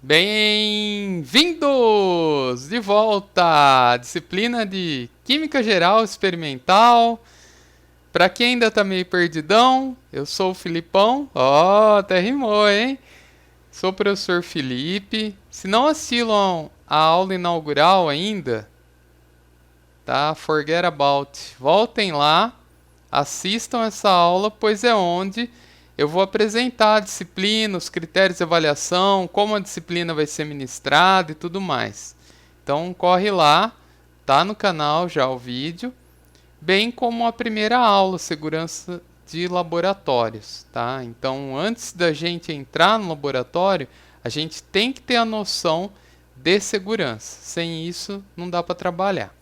Bem-vindos de volta à disciplina de Química Geral Experimental. Para quem ainda tá meio perdidão, eu sou o Filipão. Ó, até rimou, hein? Sou o professor Felipe. Se não assistiu a aula inaugural ainda, tá? Forget about. Voltem lá, assistam essa aula, pois é onde eu vou apresentar a disciplina, os critérios de avaliação, como a disciplina vai ser ministrada e tudo mais. Então corre lá, tá no canal já o vídeo, bem como a primeira aula, segurança de laboratórios, tá? Então antes da gente entrar no laboratório, a gente tem que ter a noção de segurança. Sem isso não dá para trabalhar.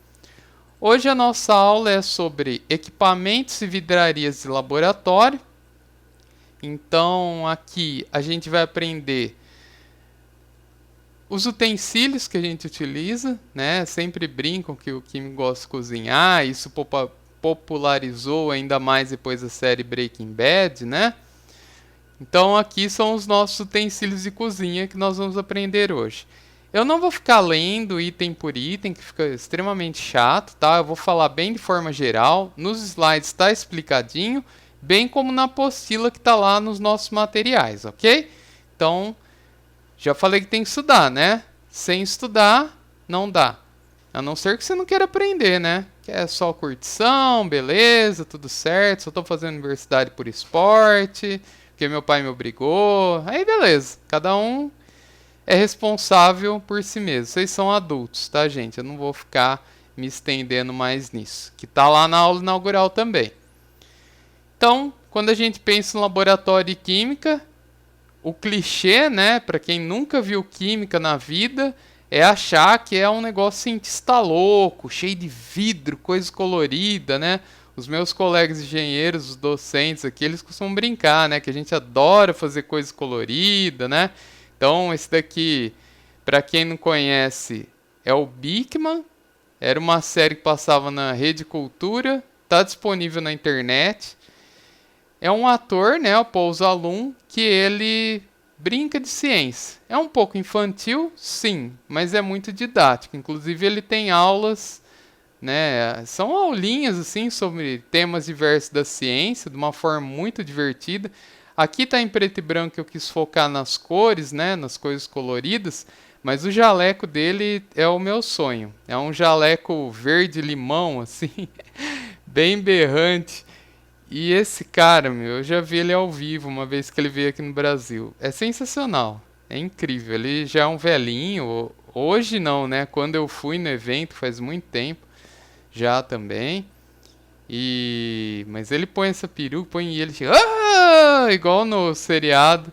Hoje a nossa aula é sobre equipamentos e vidrarias de laboratório. Então aqui a gente vai aprender os utensílios que a gente utiliza, né? Sempre brincam que o químico gosta de cozinhar, isso popularizou ainda mais depois da série Breaking Bad, né? Então aqui são os nossos utensílios de cozinha que nós vamos aprender hoje. Eu não vou ficar lendo item por item, que fica extremamente chato, tá? Eu vou falar bem de forma geral, nos slides está explicadinho, bem como na apostila que está lá nos nossos materiais, ok? Então, já falei que tem que estudar, né? Sem estudar, não dá. A não ser que você não queira aprender, né? Que é só curtição, beleza, tudo certo. Só estou fazendo universidade por esporte, porque meu pai me obrigou. Aí, beleza. Cada um é responsável por si mesmo. Vocês são adultos, tá, gente? Eu não vou ficar me estendendo mais nisso. Que tá lá na aula inaugural também. Então, quando a gente pensa em laboratório de química, o clichê, né, para quem nunca viu química na vida, é achar que é um negócio cientista louco, cheio de vidro, coisa colorida, né? Os meus colegas engenheiros, os docentes aqui, eles costumam brincar, né, que a gente adora fazer coisa colorida, né? Então, esse daqui, para quem não conhece, é o Bikman. Era uma série que passava na Rede Cultura, está disponível na internet. É um ator, né, o Paul Zalum, que ele brinca de ciência. É um pouco infantil, sim, mas é muito didático. Inclusive ele tem aulas, né, são aulinhas assim sobre temas diversos da ciência, de uma forma muito divertida. Aqui está em preto e branco, eu quis focar nas cores, né, nas coisas coloridas, mas o jaleco dele é o meu sonho. É um jaleco verde-limão, assim, bem berrante. E esse cara, meu, eu já vi ele ao vivo uma vez que ele veio aqui no Brasil. É sensacional, é incrível. Ele já é um velhinho, hoje não, né? Quando eu fui no evento, faz muito tempo, já também. Mas ele põe essa peruca, põe e ele chega, igual no seriado.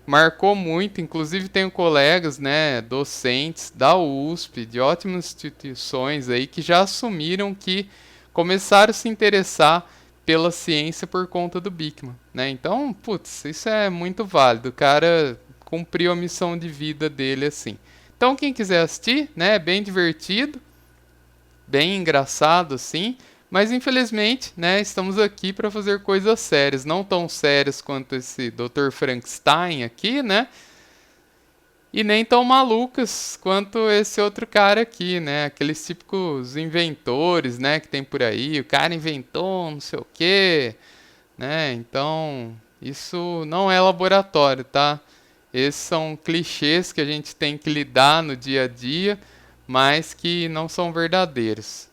Marcou muito, inclusive tenho colegas, né, docentes da USP, de ótimas instituições aí, que já assumiram que começaram a se interessar pela ciência por conta do Bikman, né? Então, putz, isso é muito válido. O cara cumpriu a missão de vida dele assim. Então, quem quiser assistir, né, é bem divertido, bem engraçado assim, mas infelizmente, né, estamos aqui para fazer coisas sérias, não tão sérias quanto esse Dr. Frankenstein aqui, né? E nem tão malucas quanto esse outro cara aqui, né? Aqueles típicos inventores, né, que tem por aí. O cara inventou não sei o quê, né? Então, isso não é laboratório, tá? Esses são clichês que a gente tem que lidar no dia a dia, mas que não são verdadeiros.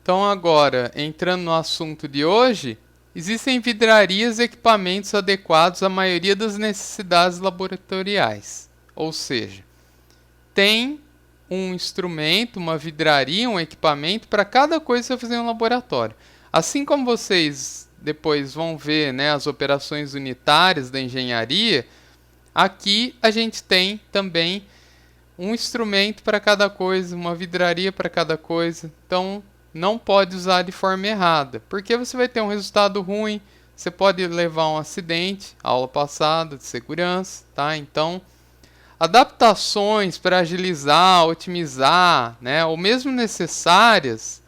Então agora, entrando no assunto de hoje, existem vidrarias e equipamentos adequados à maioria das necessidades laboratoriais. Ou seja, tem um instrumento, uma vidraria, um equipamento para cada coisa que você vai fazer no laboratório. Assim como vocês depois vão ver, né, as operações unitárias da engenharia, aqui a gente tem também um instrumento para cada coisa, uma vidraria para cada coisa. Então, não pode usar de forma errada, porque você vai ter um resultado ruim, você pode levar um acidente, aula passada de segurança, tá? Então, adaptações para agilizar, otimizar, né, ou mesmo necessárias,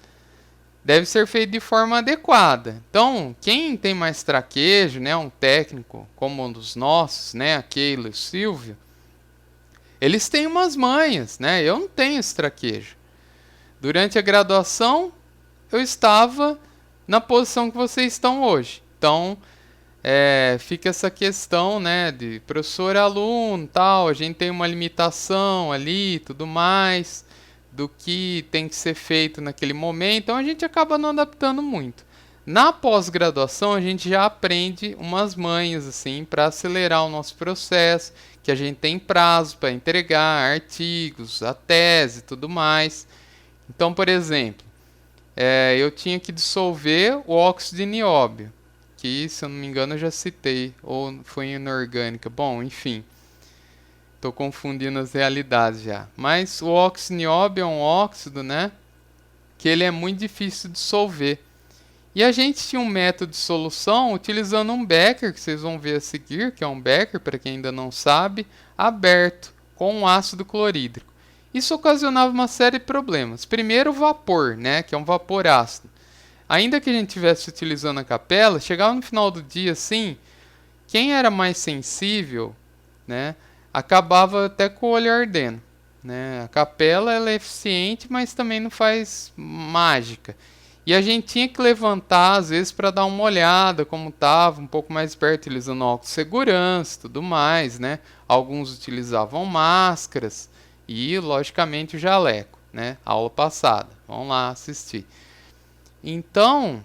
deve ser feito de forma adequada. Então, quem tem mais traquejo, né, um técnico como um dos nossos, né, a Keila e o Silvio, eles têm umas manhas, né? Eu não tenho esse traquejo. Durante a graduação, eu estava na posição que vocês estão hoje. Então, fica essa questão, né, de professor-aluno, tal. A gente tem uma limitação ali, tudo mais, do que tem que ser feito naquele momento. Então, a gente acaba não adaptando muito. Na pós-graduação, a gente já aprende umas manhas assim para acelerar o nosso processo, que a gente tem prazo para entregar artigos, a tese, tudo mais. Então, por exemplo, eu tinha que dissolver o óxido de nióbio, que, se eu não me engano, eu já citei, ou foi inorgânica. Bom, enfim, estou confundindo as realidades já. Mas o óxido de nióbio é um óxido, né, que ele é muito difícil de dissolver. E a gente tinha um método de solução utilizando um becker, que vocês vão ver a seguir, que é um becker, para quem ainda não sabe, aberto, com um ácido clorídrico. Isso ocasionava uma série de problemas. Primeiro, o vapor, né, que é um vapor ácido. Ainda que a gente estivesse utilizando a capela, chegava no final do dia, assim, quem era mais sensível, né, acabava até com o olho ardendo. Né? A capela ela é eficiente, mas também não faz mágica. E a gente tinha que levantar, às vezes, para dar uma olhada como estava, um pouco mais perto, utilizando óculos de segurança e tudo mais, né? Alguns utilizavam máscaras e, logicamente, o jaleco, né? Aula passada. Vamos lá assistir. Então,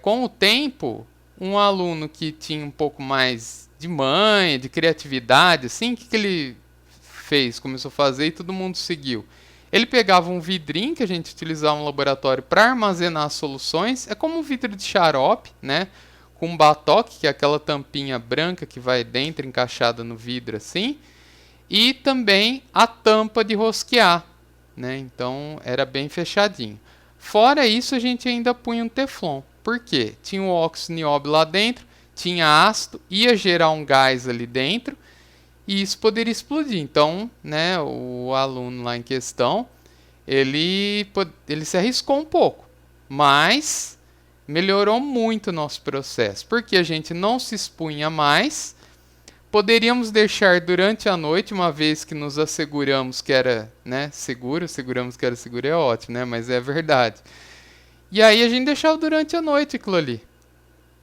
com o tempo, um aluno que tinha um pouco mais de manha, de criatividade, assim, o que ele fez? Começou a fazer e todo mundo seguiu. Ele pegava um vidrinho que a gente utilizava no laboratório para armazenar as soluções. É como um vidro de xarope, né? Com um batoque, que é aquela tampinha branca que vai dentro, encaixada no vidro assim. E também a tampa de rosquear, né? Então era bem fechadinho. Fora isso, a gente ainda punha um teflon. Por quê? Tinha o óxido nióbio lá dentro, tinha ácido, ia gerar um gás ali dentro. E isso poderia explodir. Então, né, o aluno lá em questão, ele se arriscou um pouco, mas melhorou muito o nosso processo, porque a gente não se expunha mais, poderíamos deixar durante a noite, uma vez que nos asseguramos que era, né, seguramos que era seguro é ótimo, né, mas é verdade. E aí a gente deixava durante a noite aquilo ali.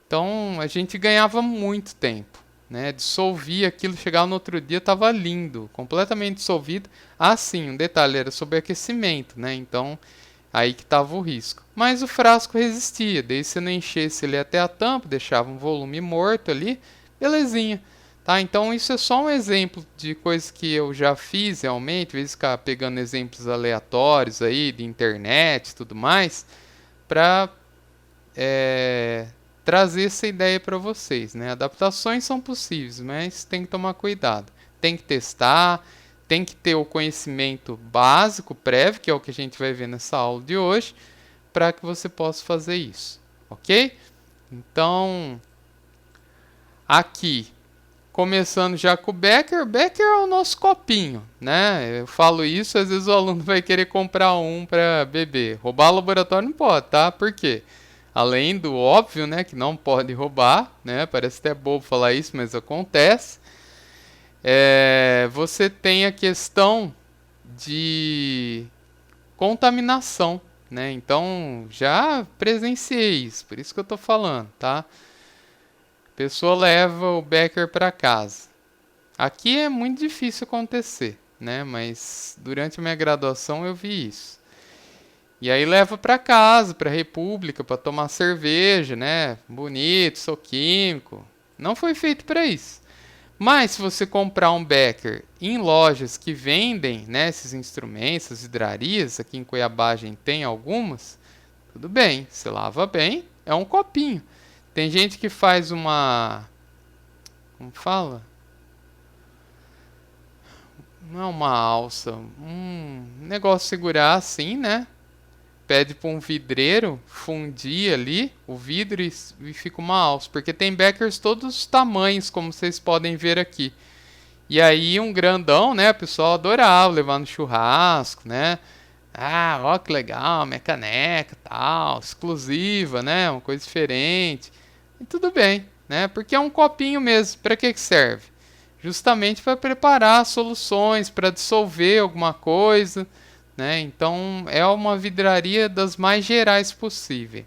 Então a gente ganhava muito tempo. Né, dissolvia aquilo, chegava no outro dia, estava lindo, completamente dissolvido. Ah, sim, um detalhe, era sobre aquecimento, né? Então, aí que estava o risco. Mas o frasco resistia, daí se não enchesse ele até a tampa, deixava um volume morto ali, belezinha. Tá? Então, isso é só um exemplo de coisas que eu já fiz realmente, às vezes ficar pegando exemplos aleatórios aí, de internet e tudo mais, para trazer essa ideia para vocês, né? Adaptações são possíveis, mas tem que tomar cuidado. Tem que testar, tem que ter o conhecimento básico, prévio, que é o que a gente vai ver nessa aula de hoje, para que você possa fazer isso, ok? Então, aqui, começando já com o Becker. Becker é o nosso copinho, né? Eu falo isso, às vezes o aluno vai querer comprar um para beber. Roubar laboratório não pode, tá? Por quê? Além do óbvio, né, que não pode roubar, né, parece até bobo falar isso, mas acontece. Você tem a questão de contaminação, né? Então já presenciei isso, por isso que eu estou falando, tá? A pessoa leva o Becker para casa. Aqui é muito difícil acontecer, né? Mas durante a minha graduação eu vi isso. E aí leva para casa, para a República, para tomar cerveja, né? Bonito, sou químico. Não foi feito para isso. Mas se você comprar um Becker em lojas que vendem, né, esses instrumentos, essas vidrarias, aqui em Cuiabá a gente tem algumas, tudo bem, você lava bem, é um copinho. Tem gente que faz uma... Como fala? Não é uma alça, um negócio de segurar assim, né? Pede para um vidreiro fundir ali o vidro e fica uma alça. Porque tem Beckers todos os tamanhos, como vocês podem ver aqui. E aí um grandão, né? O pessoal adorava levar no churrasco, né? Ah, ó que legal, minha caneca, tal, exclusiva, né? Uma coisa diferente. E tudo bem, né? Porque é um copinho mesmo. Para que serve? Justamente para preparar soluções, para dissolver alguma coisa, né? Então é uma vidraria das mais gerais possível.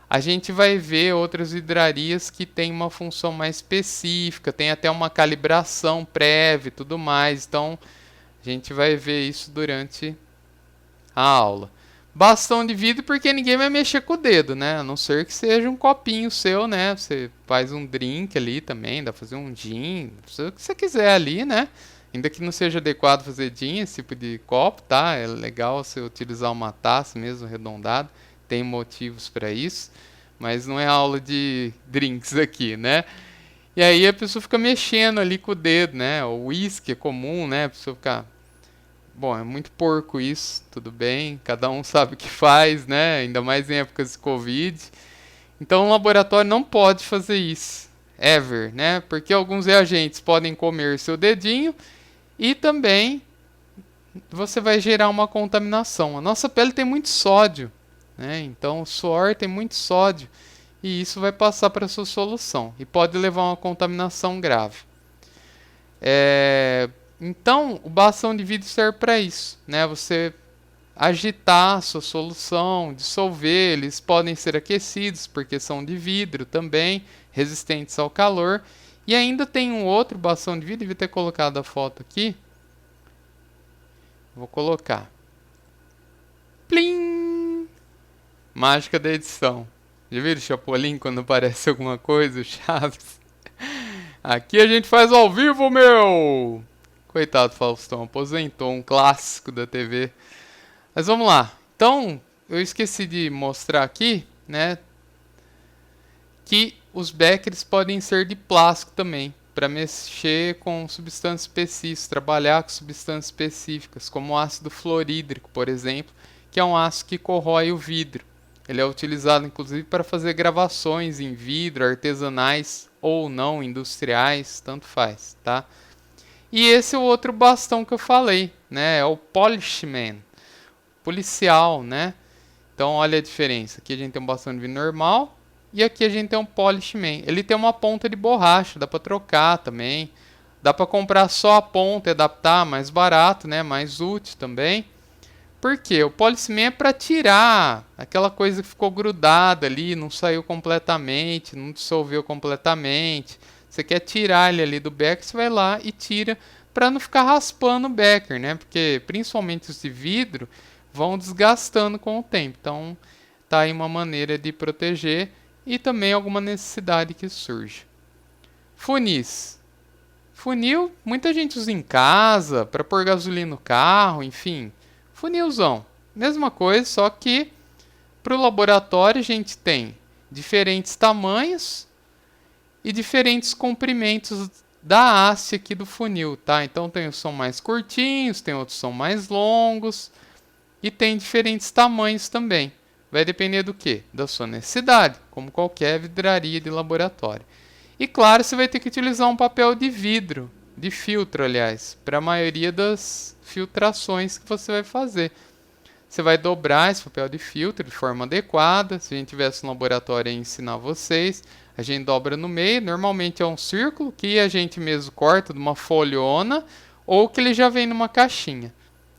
A gente vai ver outras vidrarias que têm uma função mais específica, tem até uma calibração prévia e tudo mais. Então a gente vai ver isso durante a aula. Bastão de vidro porque ninguém vai mexer com o dedo, né? A não ser que seja um copinho seu, né? Você faz um drink ali também, dá pra fazer um gin, o que você quiser ali, né? Ainda que não seja adequado fazer gin, esse tipo de copo, tá? É legal você utilizar uma taça mesmo arredondada, tem motivos para isso, mas não é aula de drinks aqui, né? E aí a pessoa fica mexendo ali com o dedo, né? O whisky é comum, né? A pessoa ficar. Bom, é muito porco isso, tudo bem, cada um sabe o que faz, né? Ainda mais em épocas de Covid. Então, o laboratório não pode fazer isso, ever, né? Porque alguns reagentes podem comer seu dedinho e também você vai gerar uma contaminação. A nossa pele tem muito sódio, né? Então, o suor tem muito sódio e isso vai passar para a sua solução e pode levar a uma contaminação grave. Então, o bastão de vidro serve para isso, né? Você agitar a sua solução, dissolver, eles podem ser aquecidos porque são de vidro também, resistentes ao calor. E ainda tem um outro bastão de vidro, devia ter colocado a foto aqui. Vou colocar. Plim! Mágica da edição. Já viram o Chapolin quando aparece alguma coisa, o Chaves? Aqui a gente faz ao vivo, meu! Coitado Faustão, aposentou, um clássico da TV. Mas vamos lá. Então, eu esqueci de mostrar aqui, né, que os beckers podem ser de plástico também, para mexer com substâncias específicas, trabalhar com substâncias específicas, como o ácido fluorídrico, por exemplo, que é um ácido que corrói o vidro. Ele é utilizado inclusive para fazer gravações em vidro, artesanais ou não, industriais, tanto faz, tá? E esse é o outro bastão que eu falei, né? É o Polishman, policial, né? Então olha a diferença. Aqui a gente tem um bastão de vidro normal e aqui a gente tem um Polishman. Ele tem uma ponta de borracha, dá para trocar também. Dá para comprar só a ponta e adaptar, mais barato, né? Mais útil também. Por quê? O Polishman é para tirar aquela coisa que ficou grudada ali, não saiu completamente, não dissolveu completamente. Você quer tirar ele ali do becker, você vai lá e tira para não ficar raspando o becker, né? Porque principalmente os de vidro vão desgastando com o tempo. Então, tá aí uma maneira de proteger e também alguma necessidade que surge. Funis. Funil, muita gente usa em casa para pôr gasolina no carro, enfim. Funilzão. Mesma coisa, só que para o laboratório a gente tem diferentes tamanhos e diferentes comprimentos da haste aqui do funil, tá? Então tem os que são mais curtinhos, tem outros que são mais longos e tem diferentes tamanhos também. Vai depender do que? Da sua necessidade, como qualquer vidraria de laboratório. E claro, você vai ter que utilizar um papel de vidro, de filtro, aliás, para a maioria das filtrações que você vai fazer. Você vai dobrar esse papel de filtro de forma adequada. Se a gente tivesse no laboratório, eu ia ensinar vocês. A gente dobra no meio, normalmente é um círculo que a gente mesmo corta de uma folhona ou que ele já vem numa caixinha,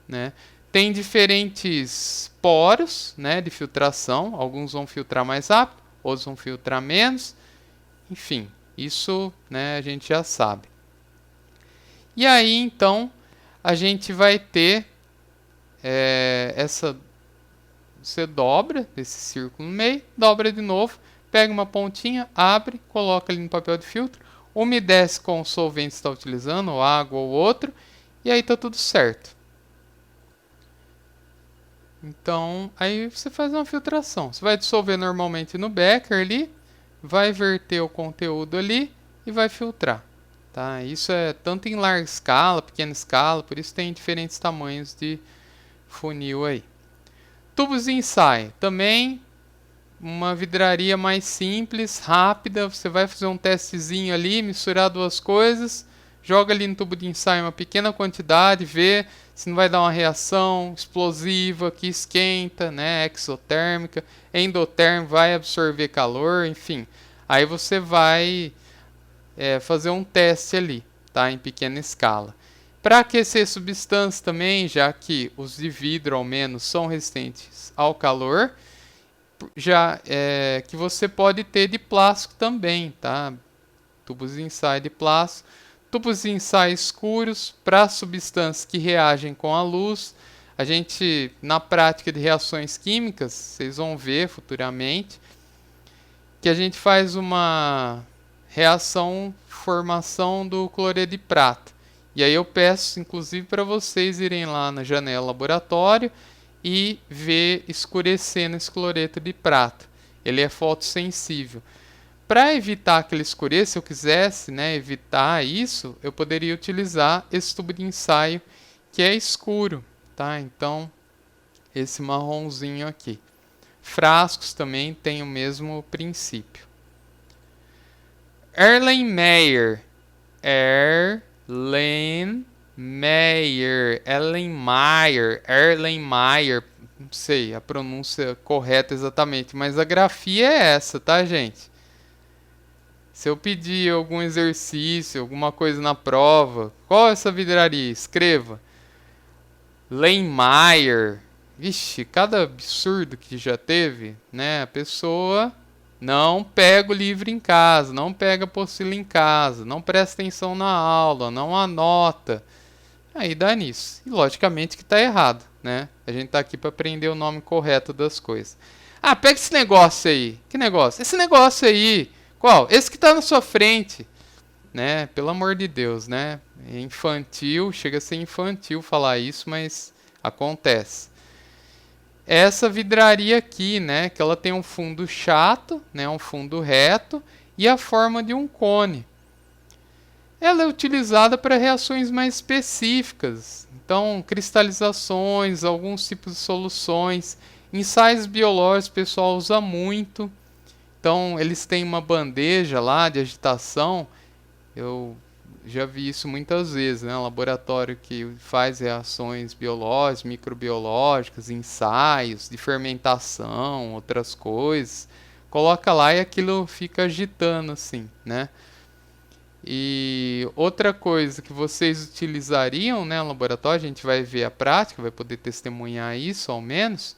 né? Tem diferentes poros, né, de filtração. Alguns vão filtrar mais rápido, outros vão filtrar menos. Enfim, isso, né, a gente já sabe. E aí, então, a gente vai ter essa... Você dobra esse círculo no meio, dobra de novo, pega uma pontinha, abre, coloca ali no papel de filtro, umedece com o solvente que você está utilizando, ou água ou outro, e aí está tudo certo. Então, aí você faz uma filtração. Você vai dissolver normalmente no becker ali, vai verter o conteúdo ali e vai filtrar. Tá? Isso é tanto em larga escala, pequena escala, por isso tem diferentes tamanhos de funil aí. Tubos de ensaio. Também uma vidraria mais simples, rápida. Você vai fazer um testezinho ali, misturar duas coisas, joga ali no tubo de ensaio uma pequena quantidade, vê se não vai dar uma reação explosiva que esquenta, né, exotérmica, endotérmica, vai absorver calor, enfim. Aí você vai fazer um teste ali, tá, em pequena escala. Para aquecer substâncias também, já que os de vidro ao menos são resistentes ao calor, já que você pode ter de plástico também, tá? Tubos de ensaio de plástico, tubos de ensaio escuros para substâncias que reagem com a luz. A gente, na prática de reações químicas, vocês vão ver futuramente, que a gente faz uma reação, formação do cloreto de prata. E aí eu peço, inclusive, para vocês irem lá na janela laboratório e ver escurecendo esse cloreto de prata. Ele é fotossensível. Para evitar que ele escureça, se eu quisesse, né, evitar isso, eu poderia utilizar esse tubo de ensaio que é escuro, tá? Então, esse marronzinho aqui. Frascos também têm o mesmo princípio. Erlenmeyer. Erlenmeyer, não sei a pronúncia correta exatamente, mas a grafia é essa, tá, gente? Se eu pedir algum exercício, alguma coisa na prova, qual é essa vidraria? Escreva. Leinmeyer. Vixe, cada absurdo que já teve, né? A pessoa não pega o livro em casa, não pega a apostila em casa, não presta atenção na aula, não anota. Aí dá nisso. E logicamente que está errado, né? A gente está aqui para aprender o nome correto das coisas. Ah, pega esse negócio aí. Que negócio? Esse negócio aí. Qual? Esse que está na sua frente. Né? Pelo amor de Deus, né? É infantil, chega a ser infantil falar isso, mas acontece. Essa vidraria aqui, né, que ela tem um fundo chato, né, um fundo reto e a forma de um cone. Ela é utilizada para reações mais específicas, então cristalizações, alguns tipos de soluções, ensaios biológicos o pessoal usa muito. Então eles têm uma bandeja lá de agitação, eu já vi isso muitas vezes, né? Laboratório que faz reações biológicas, microbiológicas, ensaios de fermentação, outras coisas. Coloca lá e aquilo fica agitando assim, né? E outra coisa que vocês utilizariam, né, no laboratório, a gente vai ver a prática, vai poder testemunhar isso ao menos,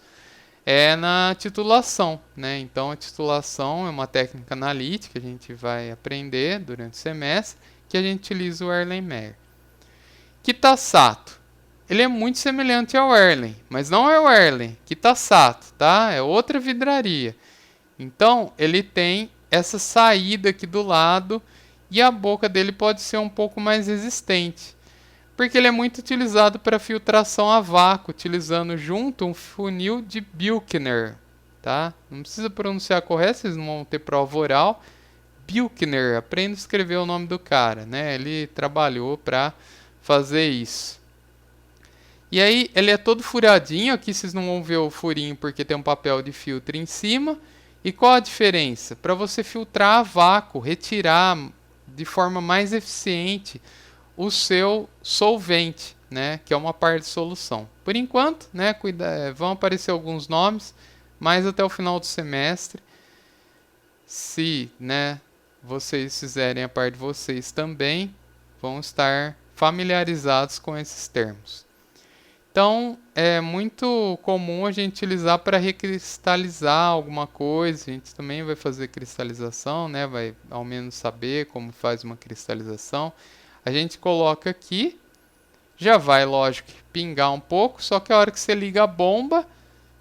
é na titulação, né? Então a titulação é uma técnica analítica que a gente vai aprender durante o semestre, que a gente utiliza o Erlenmeyer. Kitasato. Ele é muito semelhante ao Erlen, mas não é o Erlen, Kitasato, tá? É outra vidraria. Então, ele tem essa saída aqui do lado e a boca dele pode ser um pouco mais resistente, porque ele é muito utilizado para filtração a vácuo, utilizando junto um funil de Buchner, tá? Não precisa pronunciar correto, vocês não vão ter prova oral. Buchner, aprenda a escrever o nome do cara, né? Ele trabalhou para fazer isso. E aí ele é todo furadinho, aqui vocês não vão ver o furinho porque tem um papel de filtro em cima. E qual a diferença? Para você filtrar a vácuo, retirar de forma mais eficiente o seu solvente, né? Que é uma parte de solução. Por enquanto, né? Vão aparecer alguns nomes, mas até o final do semestre, se, né, vocês fizerem a parte de vocês também, vão estar familiarizados com esses termos. Então, é muito comum a gente utilizar para recristalizar alguma coisa. A gente também vai fazer cristalização, né? Vai ao menos saber como faz uma cristalização. A gente coloca aqui, já vai, lógico, pingar um pouco, só que a hora que você liga a bomba,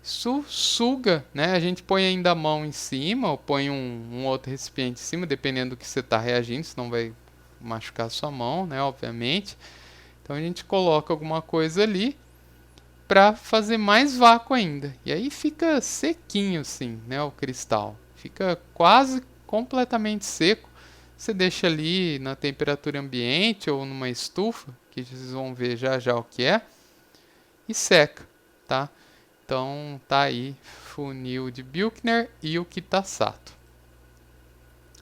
isso suga, né? A gente põe ainda a mão em cima, ou põe um outro recipiente em cima, dependendo do que você está reagindo, senão vai machucar a sua mão, né? Obviamente. Então a gente coloca alguma coisa ali para fazer mais vácuo ainda. E aí fica sequinho assim, né, o cristal. Fica quase completamente seco. Você deixa ali na temperatura ambiente ou numa estufa, que vocês vão ver já já o que é, e seca, tá? Então tá aí funil de Buchner e o Kitasato.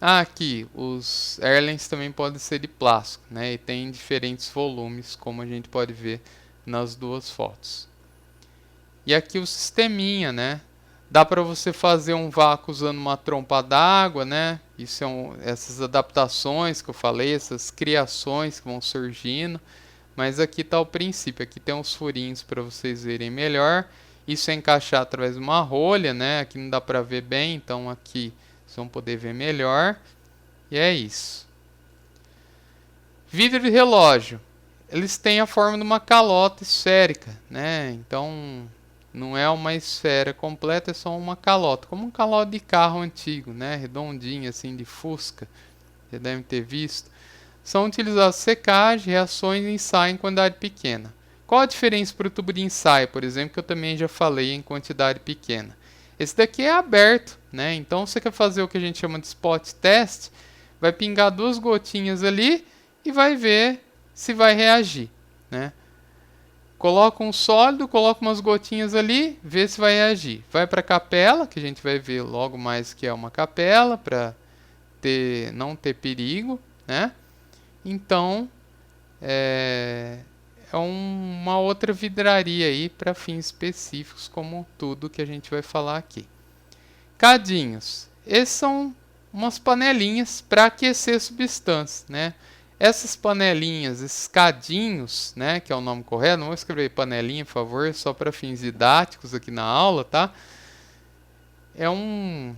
Aqui, os Erlens também podem ser de plástico, né? E tem diferentes volumes, como a gente pode ver nas duas fotos. E aqui o sisteminha, né? Dá para você fazer um vácuo usando uma trompa d'água, né? Isso essas adaptações que eu falei, essas criações que vão surgindo. Mas aqui está o princípio. Aqui tem uns furinhos para vocês verem melhor. Isso é encaixar através de uma rolha, né? Aqui não dá para ver bem, então aqui vocês vão poder ver melhor. E é isso. Vidro de relógio. Eles têm a forma de uma calota esférica, né? Então não é uma esfera completa, é só uma calota, como um calote de carro antigo, né? Redondinho assim, de Fusca. Você deve ter visto. São utilizados secagem, reações e ensaio em quantidade pequena. Qual a diferença para o tubo de ensaio, por exemplo, que eu também já falei em quantidade pequena? Esse daqui é aberto, né? Então você quer fazer o que a gente chama de spot test, vai pingar 2 gotinhas ali e vai ver se vai reagir, né? Coloca um sólido, coloca umas gotinhas ali, vê se vai reagir. Vai para a capela, que a gente vai ver logo mais que é uma capela, para não ter perigo, né? Então, é uma outra vidraria aí para fins específicos, como tudo que a gente vai falar aqui. Cadinhos. Esses são umas panelinhas para aquecer a substância, né? Essas panelinhas, esses cadinhos, né, que é o nome correto, não vou escrever panelinha, por favor, só para fins didáticos aqui na aula, tá? É um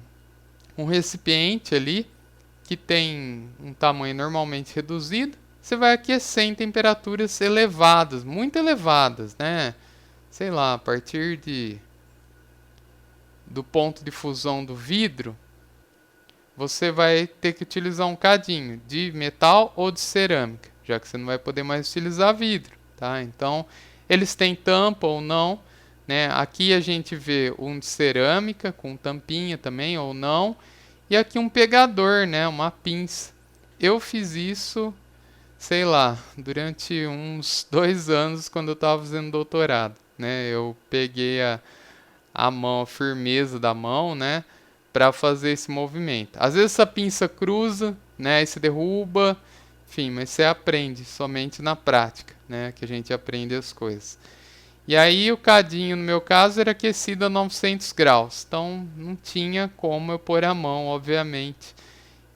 recipiente ali que tem um tamanho normalmente reduzido. Você vai aquecer em temperaturas elevadas, muito elevadas, né? Sei lá, a partir do ponto de fusão do vidro, você vai ter que utilizar um cadinho de metal ou de cerâmica, já que você não vai poder mais utilizar vidro, tá? Então, eles têm tampa ou não, né? Aqui a gente vê um de cerâmica com tampinha também ou não, e aqui um pegador, né? Uma pinça. Eu fiz isso, sei lá, durante uns 2 anos quando eu estava fazendo doutorado, né? Eu peguei a mão, a firmeza da mão, né? Para fazer esse movimento. Às vezes essa pinça cruza, né? E se derruba, enfim, mas você aprende somente na prática, né? Que a gente aprende as coisas. E aí o cadinho, no meu caso, era aquecido a 900 graus. Então não tinha como eu pôr a mão, obviamente.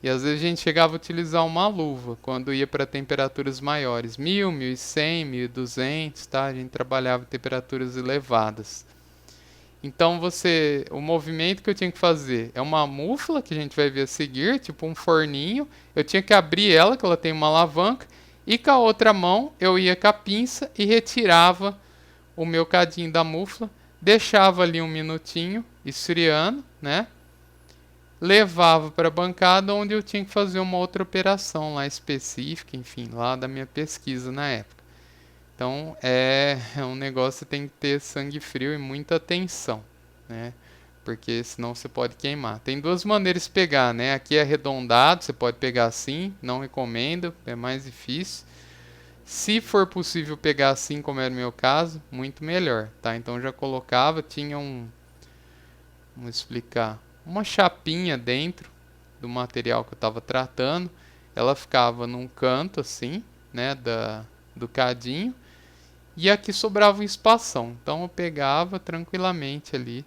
E às vezes a gente chegava a utilizar uma luva quando ia para temperaturas maiores. 1000, 1100, 1200, tá? A gente trabalhava em temperaturas elevadas. Então o movimento que eu tinha que fazer é uma mufla, que a gente vai ver a seguir, tipo um forninho. Eu tinha que abrir ela, que ela tem uma alavanca, e com a outra mão eu ia com a pinça e retirava o meu cadinho da mufla, deixava ali 1 minutinho esfriando, né? Levava para a bancada onde eu tinha que fazer uma outra operação lá específica, enfim, lá da minha pesquisa na época. Então é um negócio que tem que ter sangue frio e muita atenção, né? Porque senão você pode queimar. Tem 2 maneiras de pegar, né? Aqui é arredondado, você pode pegar assim, não recomendo, é mais difícil. Se for possível pegar assim, como era o meu caso, muito melhor, tá? Então já colocava, tinha vamos explicar, uma chapinha dentro do material que eu estava tratando. Ela ficava num canto assim, né, do cadinho. E aqui sobrava um espação, então eu pegava tranquilamente ali,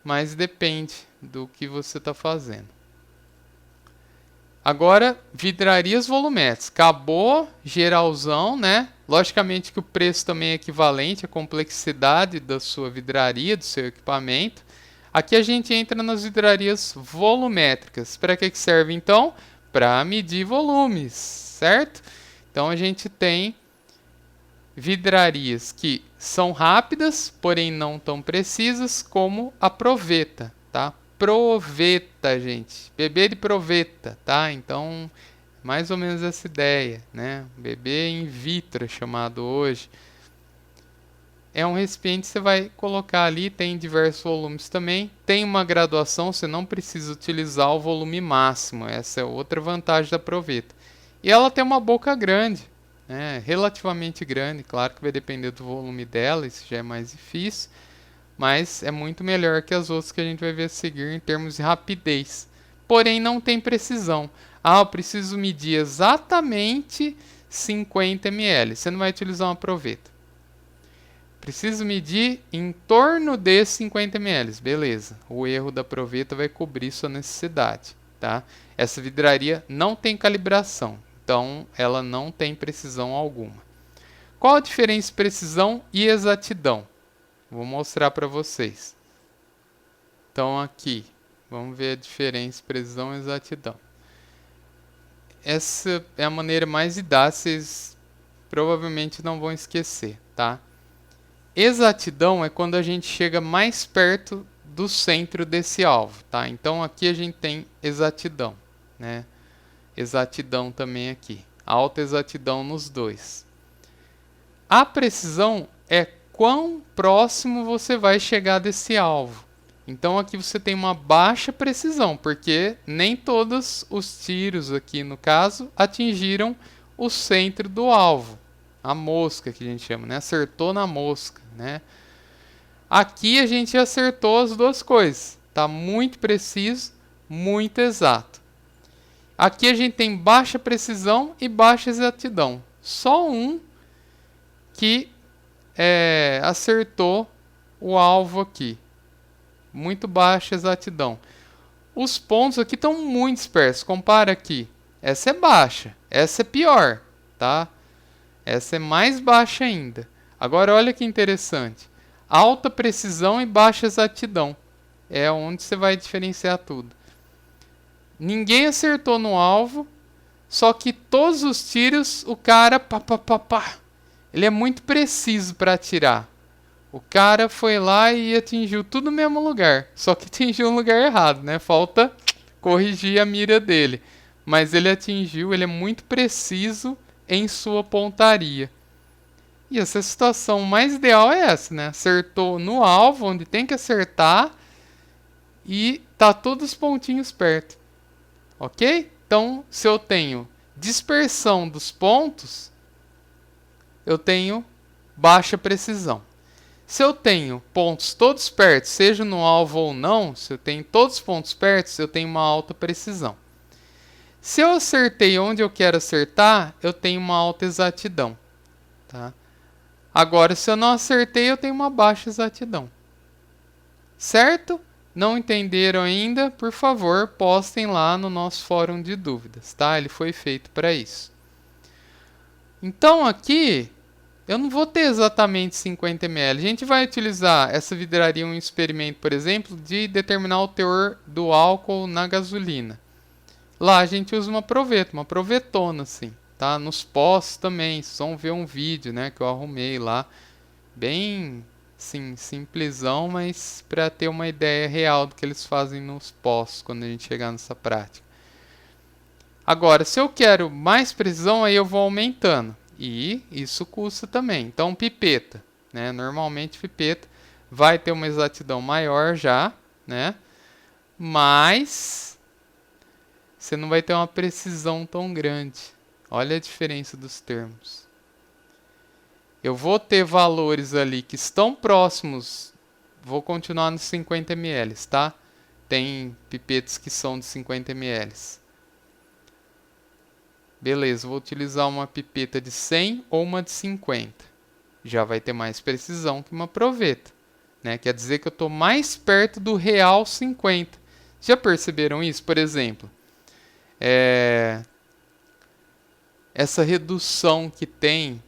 mas depende do que você está fazendo. Agora, vidrarias volumétricas. Acabou geralzão, né? Logicamente que o preço também é equivalente à complexidade da sua vidraria, do seu equipamento. Aqui a gente entra nas vidrarias volumétricas. Para que serve então? Para medir volumes, certo? Então a gente tem vidrarias que são rápidas, porém não tão precisas, como a proveta, tá? Proveta, gente. Bebê de proveta, tá? Então, mais ou menos essa ideia, né? Bebê in vitro, chamado hoje. É um recipiente que você vai colocar ali, tem diversos volumes também. Tem uma graduação, você não precisa utilizar o volume máximo. Essa é outra vantagem da proveta. E ela tem uma boca grande, né? Relativamente grande. Claro que vai depender do volume dela, isso já é mais difícil. Mas é muito melhor que as outras que a gente vai ver a seguir em termos de rapidez. Porém, não tem precisão. Eu preciso medir exatamente 50 ml. Você não vai utilizar uma proveta. Preciso medir em torno de 50 ml. Beleza. O erro da proveta vai cobrir sua necessidade. Tá? Essa vidraria não tem calibração. Então, ela não tem precisão alguma. Qual a diferença de precisão e exatidão? Vou mostrar para vocês. Então, aqui. Vamos ver a diferença, precisão e exatidão. Essa é a maneira mais didática, vocês provavelmente não vão esquecer, tá? Exatidão é quando a gente chega mais perto do centro desse alvo, tá? Então aqui a gente tem exatidão, né? Exatidão também aqui. Alta exatidão nos dois. A precisão é quão próximo você vai chegar desse alvo. Então aqui você tem uma baixa precisão, porque nem todos os tiros aqui no caso atingiram o centro do alvo. A mosca que a gente chama, né? Acertou na mosca, né? Aqui a gente acertou as duas coisas. Tá muito preciso, muito exato. Aqui a gente tem baixa precisão e baixa exatidão. Só um que acertou o alvo aqui. Muito baixa exatidão. Os pontos aqui estão muito dispersos. Compara aqui. Essa é baixa. Essa é pior, tá? Essa é mais baixa ainda. Agora olha que interessante. Alta precisão e baixa exatidão. É onde você vai diferenciar tudo. Ninguém acertou no alvo. Só que todos os tiros, o cara... ele é muito preciso para atirar. O cara foi lá e atingiu tudo no mesmo lugar. Só que atingiu no lugar errado, né? Falta corrigir a mira dele. Mas ele atingiu, ele é muito preciso em sua pontaria. E essa situação mais ideal é essa, né? Acertou no alvo, onde tem que acertar. E tá todos os pontinhos perto. Ok? Então, se eu tenho dispersão dos pontos, eu tenho baixa precisão. Se eu tenho pontos todos perto, seja no alvo ou não, se eu tenho todos os pontos perto, eu tenho uma alta precisão. Se eu acertei onde eu quero acertar, eu tenho uma alta exatidão. Tá? Agora, se eu não acertei, eu tenho uma baixa exatidão. Certo? Não entenderam ainda? Por favor, postem lá no nosso fórum de dúvidas. Tá? Ele foi feito para isso. Então, aqui... eu não vou ter exatamente 50 ml. A gente vai utilizar essa vidraria em um experimento, por exemplo, de determinar o teor do álcool na gasolina. Lá a gente usa uma proveta, uma provetona, assim, tá? Nos postos também, vocês vão ver um vídeo, né, que eu arrumei lá. Bem, sim, simplesão, mas para ter uma ideia real do que eles fazem nos postos quando a gente chegar nessa prática. Agora, se eu quero mais precisão, aí eu vou aumentando. E isso custa também. Então, pipeta, né? Normalmente pipeta vai ter uma exatidão maior já, né? Mas você não vai ter uma precisão tão grande. Olha a diferença dos termos. Eu vou ter valores ali que estão próximos. Vou continuar nos 50 ml, tá? Tem pipetas que são de 50 ml. Beleza, vou utilizar uma pipeta de 100 ou uma de 50. Já vai ter mais precisão que uma proveta. Né? Quer dizer que eu estou mais perto do real 50. Já perceberam isso? Por exemplo, essa redução que tem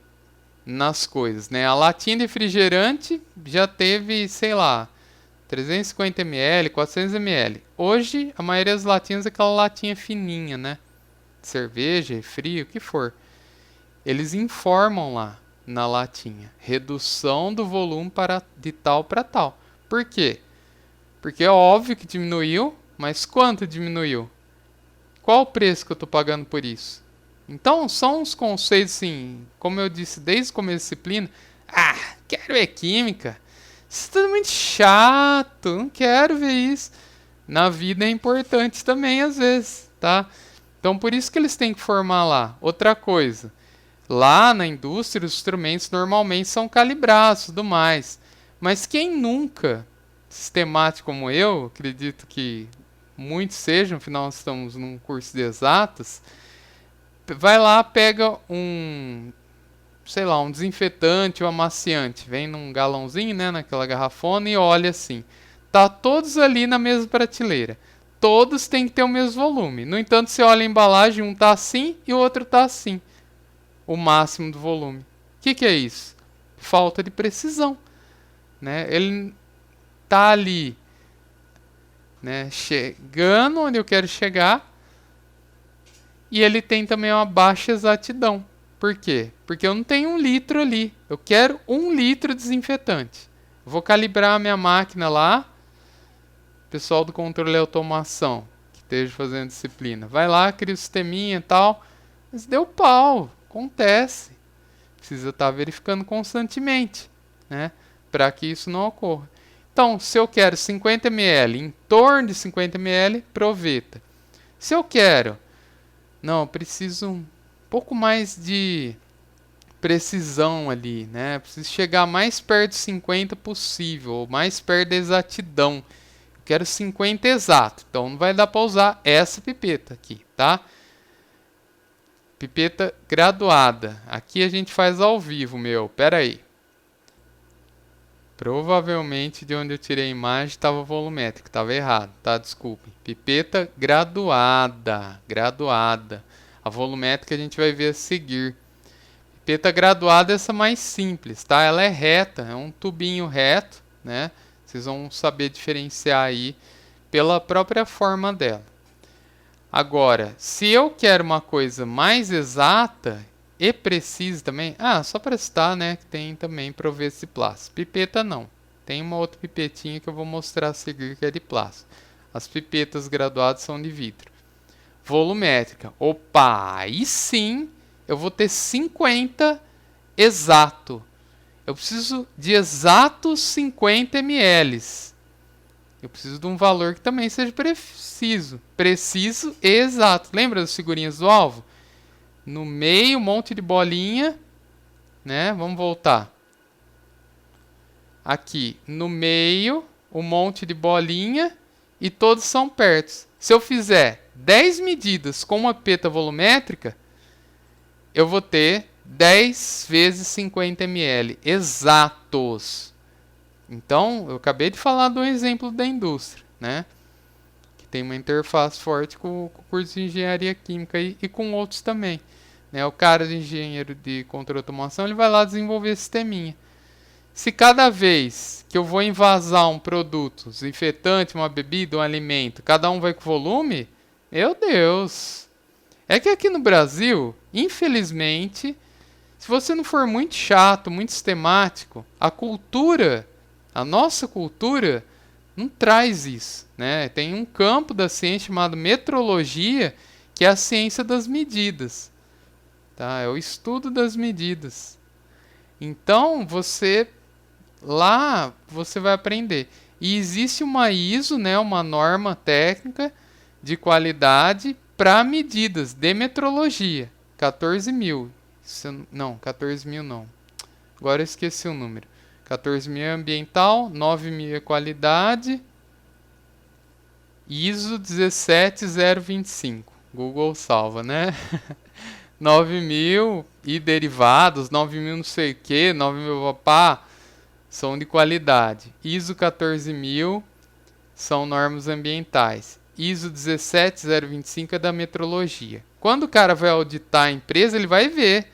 nas coisas. Né? A latinha de refrigerante já teve, sei lá, 350 ml, 400 ml. Hoje, a maioria das latinhas é aquela latinha fininha, né? Cerveja, refri, o que for. Eles informam lá na latinha. Redução do volume de tal para tal. Por quê? Porque é óbvio que diminuiu, mas quanto diminuiu? Qual o preço que eu estou pagando por isso? Então, são uns conceitos assim, como eu disse desde o começo da disciplina. Ah, quero ver química. Isso é tudo muito chato, não quero ver isso. Na vida é importante também, às vezes, tá? Então, por isso que eles têm que formar lá. Outra coisa, lá na indústria, os instrumentos normalmente são calibrados e tudo mais. Mas quem nunca, sistemático como eu, acredito que muitos sejam, afinal nós estamos num curso de exatas, vai lá, pega um sei lá, um desinfetante ou amaciante. Vem num galãozinho, né, naquela garrafona e olha assim. Tá todos ali na mesma prateleira. Todos têm que ter o mesmo volume. No entanto, você olha a embalagem, um tá assim e o outro tá assim. O máximo do volume. O que é isso? Falta de precisão, né? Ele tá ali, né, chegando onde eu quero chegar, e ele tem também uma baixa exatidão. Por quê? Porque eu não tenho 1 litro ali. Eu quero 1 litro de desinfetante. Vou calibrar a minha máquina lá. Pessoal do controle e automação que esteja fazendo disciplina. Vai lá, cria o sisteminha e tal. Mas deu pau. Acontece. Precisa estar verificando constantemente, né? Para que isso não ocorra. Então, se eu quero 50 ml, em torno de 50 ml, proveta. Se eu quero, não, eu preciso um pouco mais de precisão ali, né? Preciso chegar mais perto de 50 possível, mais perto da exatidão. Eu quero 50 exato, então não vai dar para usar essa pipeta aqui, tá? Pipeta graduada. Aqui a gente faz ao vivo, meu. Pera aí. Provavelmente de onde eu tirei a imagem estava volumétrico, estava errado, tá? Desculpe. Pipeta graduada, graduada. A volumétrica a gente vai ver a seguir. Pipeta graduada é essa mais simples, tá? Ela é reta, é um tubinho reto, né? Vocês vão saber diferenciar aí pela própria forma dela. Agora, se eu quero uma coisa mais exata e precisa também, só para citar, né, que tem também Proveta de plástico. Pipeta não. Tem uma outra pipetinha que eu vou mostrar a seguir que é de plástico. As pipetas graduadas são de vidro. Volumétrica. Opa, aí sim eu vou ter 50 exato. Eu preciso de exatos 50 ml. Eu preciso de um valor que também seja preciso. Preciso e exato. Lembra das figurinhas do alvo? No meio, um monte de bolinha, né? Vamos voltar. Aqui, no meio, um monte de bolinha e todos são perto. Se eu fizer 10 medidas com uma pipeta volumétrica, eu vou ter 10 vezes 50 ml exatos. Então, eu acabei de falar de um exemplo da indústria, né? Que tem uma interface forte com o curso de engenharia química e com outros também. Né? O cara de engenheiro de controle de automação, ele vai lá desenvolver esse sisteminha. Se cada vez que eu vou envasar um produto, desinfetante, uma bebida, um alimento, cada um vai com volume, meu Deus! É que aqui no Brasil, infelizmente, se você não for muito chato, muito sistemático, a nossa cultura não traz isso, né? Tem um campo da ciência chamado metrologia, que é a ciência das medidas, tá? É o estudo das medidas. Então, você vai aprender. E existe uma ISO, né, uma norma técnica de qualidade para medidas de metrologia, 14.000. Não, 14.000 não. Agora eu esqueci o número. 14.000 é ambiental, 9.000 é qualidade. ISO 17025. Google salva, né? 9.000 e derivados, 9.000 não sei o que, 9.000 papá, são de qualidade. ISO 14.000 são normas ambientais. ISO 17025 é da metrologia. Quando o cara vai auditar a empresa, ele vai ver.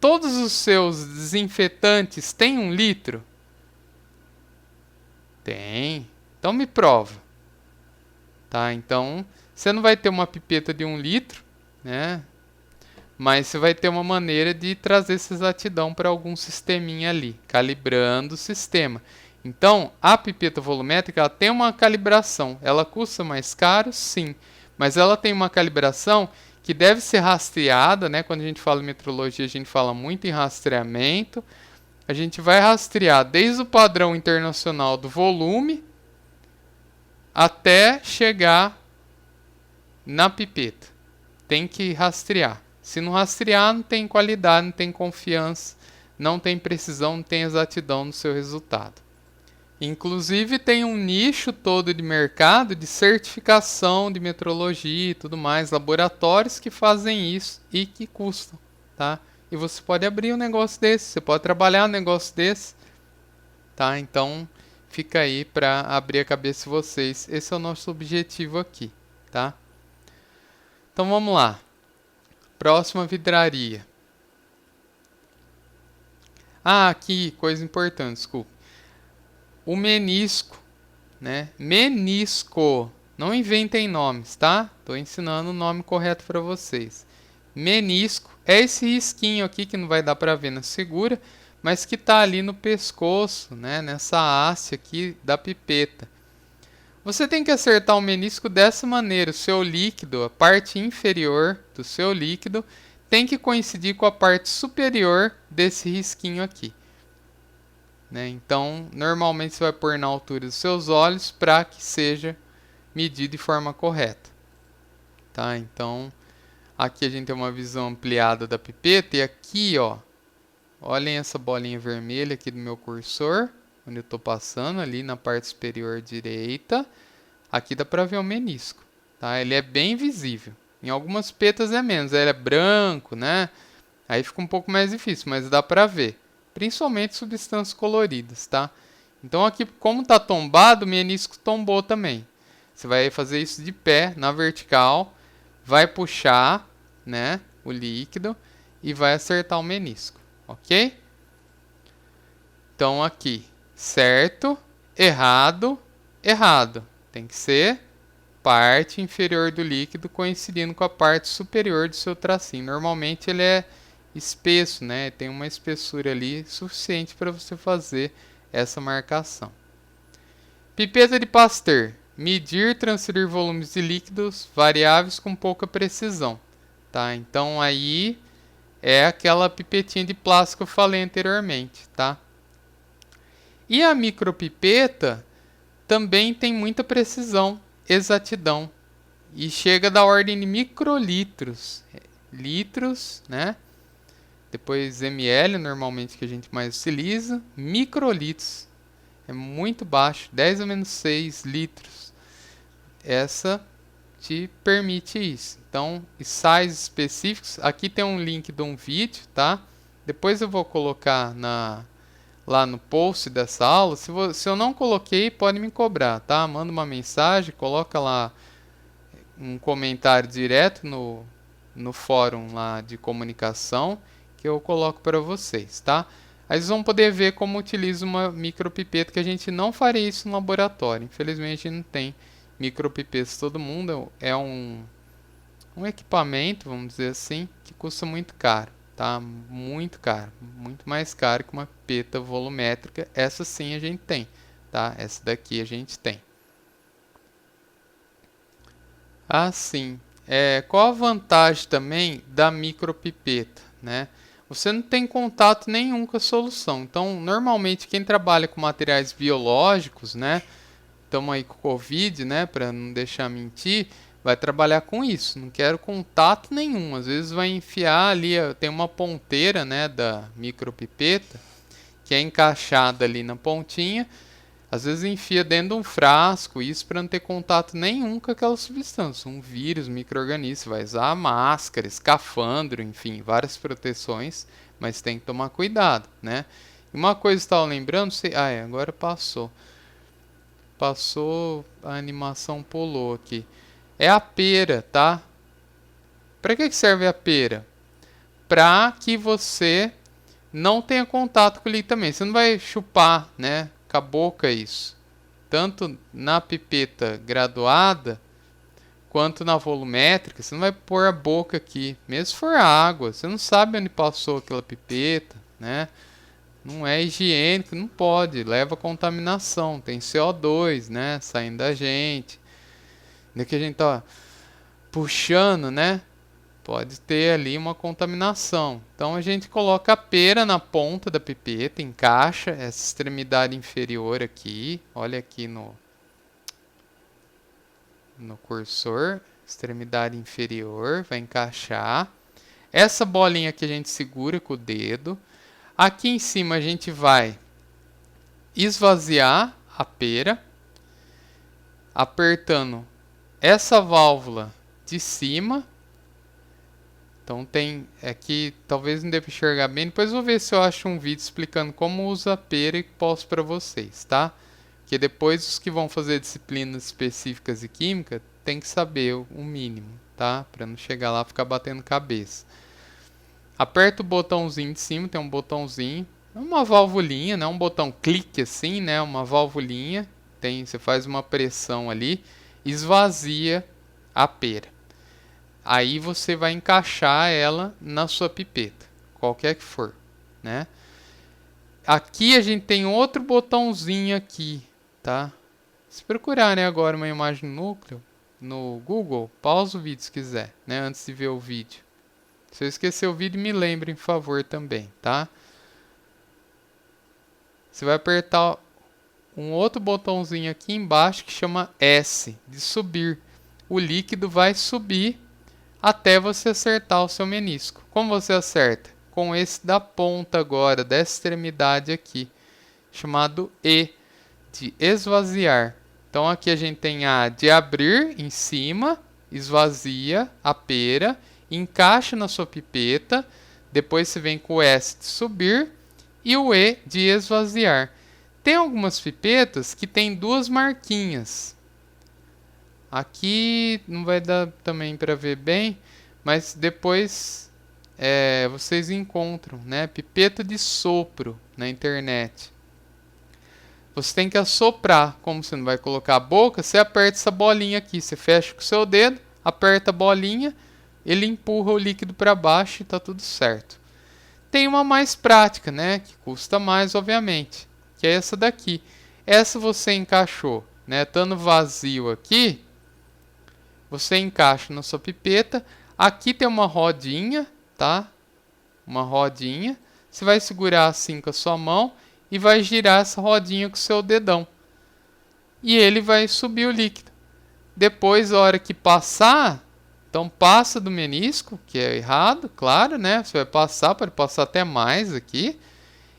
Todos os seus desinfetantes têm 1 litro? Tem. Então me prova. Tá? Então, você não vai ter uma pipeta de 1 litro, né? Mas você vai ter uma maneira de trazer essa exatidão para algum sisteminha ali, calibrando o sistema. Então, a pipeta volumétrica ela tem uma calibração. Ela custa mais caro, sim. Mas ela tem uma calibração que deve ser rastreada, né? Quando a gente fala em metrologia, a gente fala muito em rastreamento. A gente vai rastrear desde o padrão internacional do volume até chegar na pipeta. Tem que rastrear. Se não rastrear, não tem qualidade, não tem confiança, não tem precisão, não tem exatidão no seu resultado. Inclusive tem um nicho todo de mercado de certificação de metrologia e tudo mais, laboratórios que fazem isso e que custam, tá? e você pode abrir um negócio desse, você pode trabalhar um negócio desse, tá? Então, fica aí para abrir a cabeça de vocês. Esse é o nosso objetivo aqui, tá? Então, vamos lá. Próxima vidraria. Ah, aqui, coisa importante, desculpa. O menisco, né? Menisco. Não inventem nomes, tá? Tô ensinando o nome correto para vocês. Menisco é esse risquinho aqui que não vai dar para ver na segura, mas que tá ali no pescoço, né? Nessa haste aqui da pipeta. Você tem que acertar o menisco dessa maneira. O seu líquido, a parte inferior do seu líquido, tem que coincidir com a parte superior desse risquinho aqui. Né? Então, normalmente você vai pôr na altura dos seus olhos para que seja medido de forma correta. Tá? Então, aqui a gente tem uma visão ampliada da pipeta e aqui, ó, olhem essa bolinha vermelha aqui do meu cursor, onde eu estou passando ali na parte superior direita. Aqui dá para ver o menisco, tá? Ele é bem visível. Em algumas pipetas é menos, ele é branco, né? Aí fica um pouco mais difícil, mas dá para ver. Principalmente substâncias coloridas, tá? Então aqui, como está tombado, o menisco tombou também. Você vai fazer isso de pé, na vertical, vai puxar, né, o líquido e vai acertar o menisco, ok? Então aqui, certo, errado, errado. Tem que ser parte inferior do líquido coincidindo com a parte superior do seu tracinho. Normalmente ele é espesso, né? Tem uma espessura ali suficiente para você fazer essa marcação. Pipeta de Pasteur. Medir e transferir volumes de líquidos variáveis com pouca precisão. Tá? Então aí é aquela pipetinha de plástico que eu falei anteriormente. Tá? E a micropipeta também tem muita precisão, exatidão. E chega da ordem de microlitros. Litros, né? Depois ml, normalmente que a gente mais utiliza. Microlitros. É muito baixo, 10 a menos 6 litros. Essa te permite isso. Então, ensaios específicos. Aqui tem um link de um vídeo, tá? Depois eu vou colocar lá no post dessa aula. Se eu não coloquei, pode me cobrar, tá? Manda uma mensagem, coloca lá um comentário direto no fórum lá de comunicação que eu coloco para vocês, tá? Aí vocês vão poder ver como utiliza uma micropipeta, que a gente não faria isso no laboratório. Infelizmente, a gente não tem micropipetas todo mundo. É um equipamento, vamos dizer assim, que custa muito caro, tá? Muito caro, muito mais caro que uma pipeta volumétrica. Essa sim a gente tem, tá? Essa daqui a gente tem. Assim, qual a vantagem também da micropipeta, né? Você não tem contato nenhum com a solução. Então, normalmente, quem trabalha com materiais biológicos, né? Estamos aí com o Covid, né? Para não deixar mentir, vai trabalhar com isso. Não quero contato nenhum. Às vezes vai enfiar ali, tem uma ponteira, né? Da micropipeta, que é encaixada ali na pontinha. Às vezes enfia dentro de um frasco, isso para não ter contato nenhum com aquela substância. Um vírus, micro-organismo, vai usar máscara, escafandro, enfim, várias proteções, mas tem que tomar cuidado, né? E uma coisa que eu estava lembrando, agora passou. Passou, a animação pulou aqui. É a pera, tá? Para que serve a pera? Para que você não tenha contato com ele também. Você não vai chupar, né? Com a boca isso. Tanto na pipeta graduada quanto na volumétrica, você não vai pôr a boca aqui. Mesmo se for água, você não sabe onde passou aquela pipeta, né? Não é higiênico, não pode, leva contaminação. Tem CO2, né? Saindo da gente. Daqui a gente tá puxando, né? Pode ter ali uma contaminação. Então a gente coloca a pera na ponta da pipeta, encaixa essa extremidade inferior aqui. Olha aqui no cursor, extremidade inferior, vai encaixar. Essa bolinha aqui a gente segura com o dedo. Aqui em cima a gente vai esvaziar a pera, apertando essa válvula de cima. Então tem aqui, talvez não deva enxergar bem, depois eu vou ver se eu acho um vídeo explicando como usa a pera e posto para vocês, tá? Porque depois os que vão fazer disciplinas específicas de química tem que saber o mínimo, tá? Para não chegar lá e ficar batendo cabeça. Aperta o botãozinho de cima, tem um botãozinho, é uma válvulinha, não é um botão clique assim, né? Uma válvulinha, você faz uma pressão ali, esvazia a pera. Aí você vai encaixar ela na sua pipeta, qualquer que for, né? Aqui a gente tem outro botãozinho aqui, tá? Se procurarem agora uma imagem núcleo no Google, pausa o vídeo se quiser, né? Antes de ver o vídeo. Se eu esquecer o vídeo, me lembrem, por favor, também, tá? Você vai apertar um outro botãozinho aqui embaixo que chama S, de subir. O líquido vai subir até você acertar o seu menisco. Como você acerta? Com esse da ponta agora, dessa extremidade aqui, chamado E, de esvaziar. Então aqui a gente tem a de abrir em cima, esvazia a pera, encaixa na sua pipeta, depois você vem com o S de subir e o E de esvaziar. Tem algumas pipetas que tem duas marquinhas. Aqui não vai dar também para ver bem, mas depois vocês encontram, né? Pipeta de sopro na internet. Você tem que assoprar. Como você não vai colocar a boca, você aperta essa bolinha aqui. Você fecha com o seu dedo, aperta a bolinha, ele empurra o líquido para baixo e está tudo certo. Tem uma mais prática, né? Que custa mais, obviamente, que é essa daqui. Essa você encaixou, né? Estando vazio aqui, você encaixa na sua pipeta. Aqui tem uma rodinha, tá? Uma rodinha. Você vai segurar assim com a sua mão e vai girar essa rodinha com o seu dedão. E ele vai subir o líquido. Depois, a hora que passar, então passa do menisco, que é errado, claro, né? Você vai passar, pode passar até mais aqui.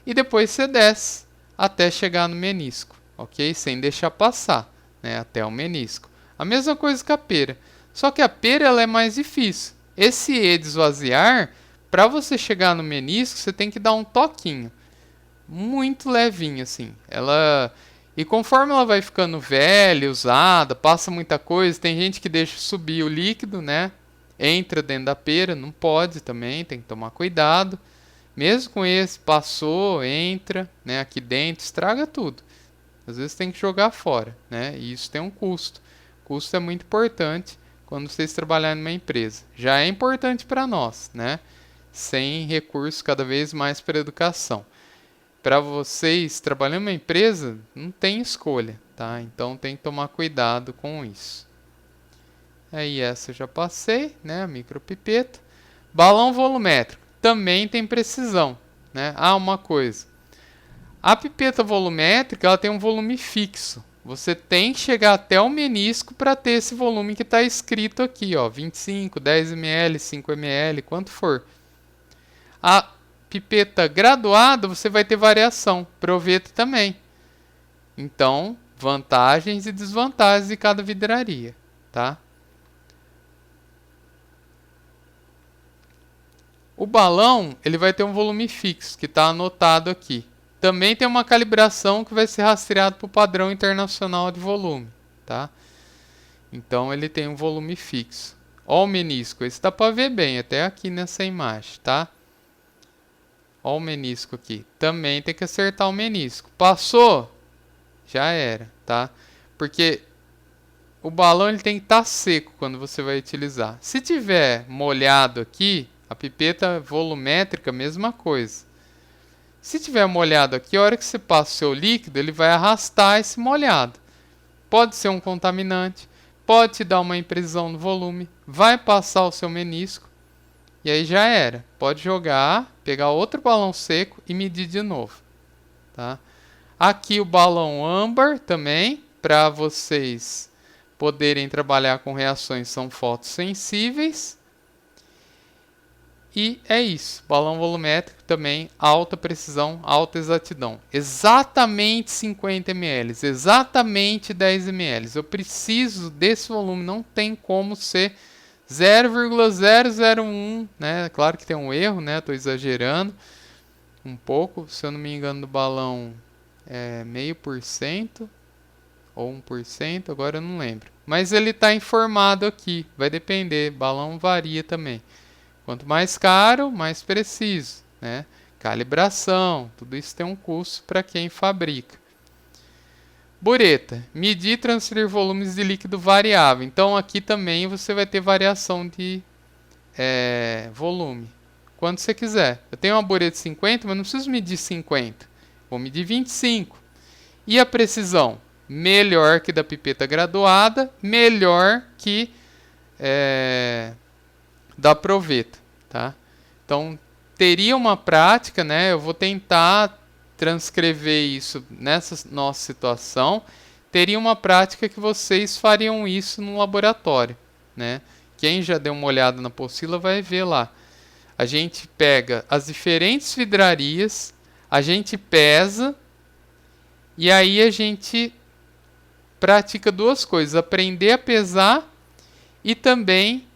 E depois você desce até chegar no menisco, ok? Sem deixar passar, né? Até o menisco. A mesma coisa que a pera. Só que a pera ela é mais difícil. Esse E de esvaziar, para você chegar no menisco, você tem que dar um toquinho. Muito levinho, assim. E conforme ela vai ficando velha, usada, passa muita coisa, tem gente que deixa subir o líquido, né? Entra dentro da pera, não pode também, tem que tomar cuidado. Mesmo com esse, passou, entra, né? Aqui dentro, estraga tudo. Às vezes tem que jogar fora, né? E isso tem um custo. O custo é muito importante quando vocês trabalharem numa empresa. Já é importante para nós, né? Sem recursos cada vez mais para a educação. Para vocês trabalhando numa empresa, não tem escolha, tá? Então tem que tomar cuidado com isso. Aí essa eu já passei, né? A micropipeta. Balão volumétrico também tem precisão, né? Uma coisa. A pipeta volumétrica ela tem um volume fixo. Você tem que chegar até o menisco para ter esse volume que está escrito aqui, ó, 25, 10 ml, 5 ml, quanto for. A pipeta graduada você vai ter variação, proveta também. Então, vantagens e desvantagens de cada vidraria, tá? O balão ele vai ter um volume fixo, que está anotado aqui. Também tem uma calibração que vai ser rastreado para o padrão internacional de volume, tá? Então ele tem um volume fixo. Ó o menisco, esse dá para ver bem até aqui nessa imagem, tá? Ó o menisco aqui. Também tem que acertar o menisco. Passou? Já era, tá? Porque o balão ele tem que estar seco quando você vai utilizar. Se tiver molhado aqui, a pipeta volumétrica, mesma coisa. Se tiver molhado aqui, a hora que você passa o seu líquido, ele vai arrastar esse molhado. Pode ser um contaminante, pode te dar uma imprecisão no volume, vai passar o seu menisco e aí já era. Pode jogar, pegar outro balão seco e medir de novo, tá? Aqui o balão âmbar também, para vocês poderem trabalhar com reações são fotossensíveis. E é isso, balão volumétrico também, alta precisão, alta exatidão. Exatamente 50 ml, exatamente 10 ml. Eu preciso desse volume, não tem como ser 0,001, né? Claro que tem um erro, né? Estou exagerando um pouco. Se eu não me engano, do balão é 0,5% ou 1%, agora eu não lembro. Mas ele está informado aqui, vai depender, balão varia também. Quanto mais caro, mais preciso, né? Calibração, tudo isso tem um custo para quem fabrica. Bureta, medir e transferir volumes de líquido variável. Então aqui também você vai ter variação de volume, quando você quiser. Eu tenho uma bureta de 50, mas não preciso medir 50, vou medir 25. E a precisão? Melhor que da pipeta graduada, melhor que da proveta, tá? Então teria uma prática, né? Eu vou tentar transcrever isso nessa nossa situação. Teria uma prática que vocês fariam isso no laboratório, né? Quem já deu uma olhada na apostila vai ver lá. A gente pega as diferentes vidrarias, a gente pesa e aí a gente pratica duas coisas: aprender a pesar e também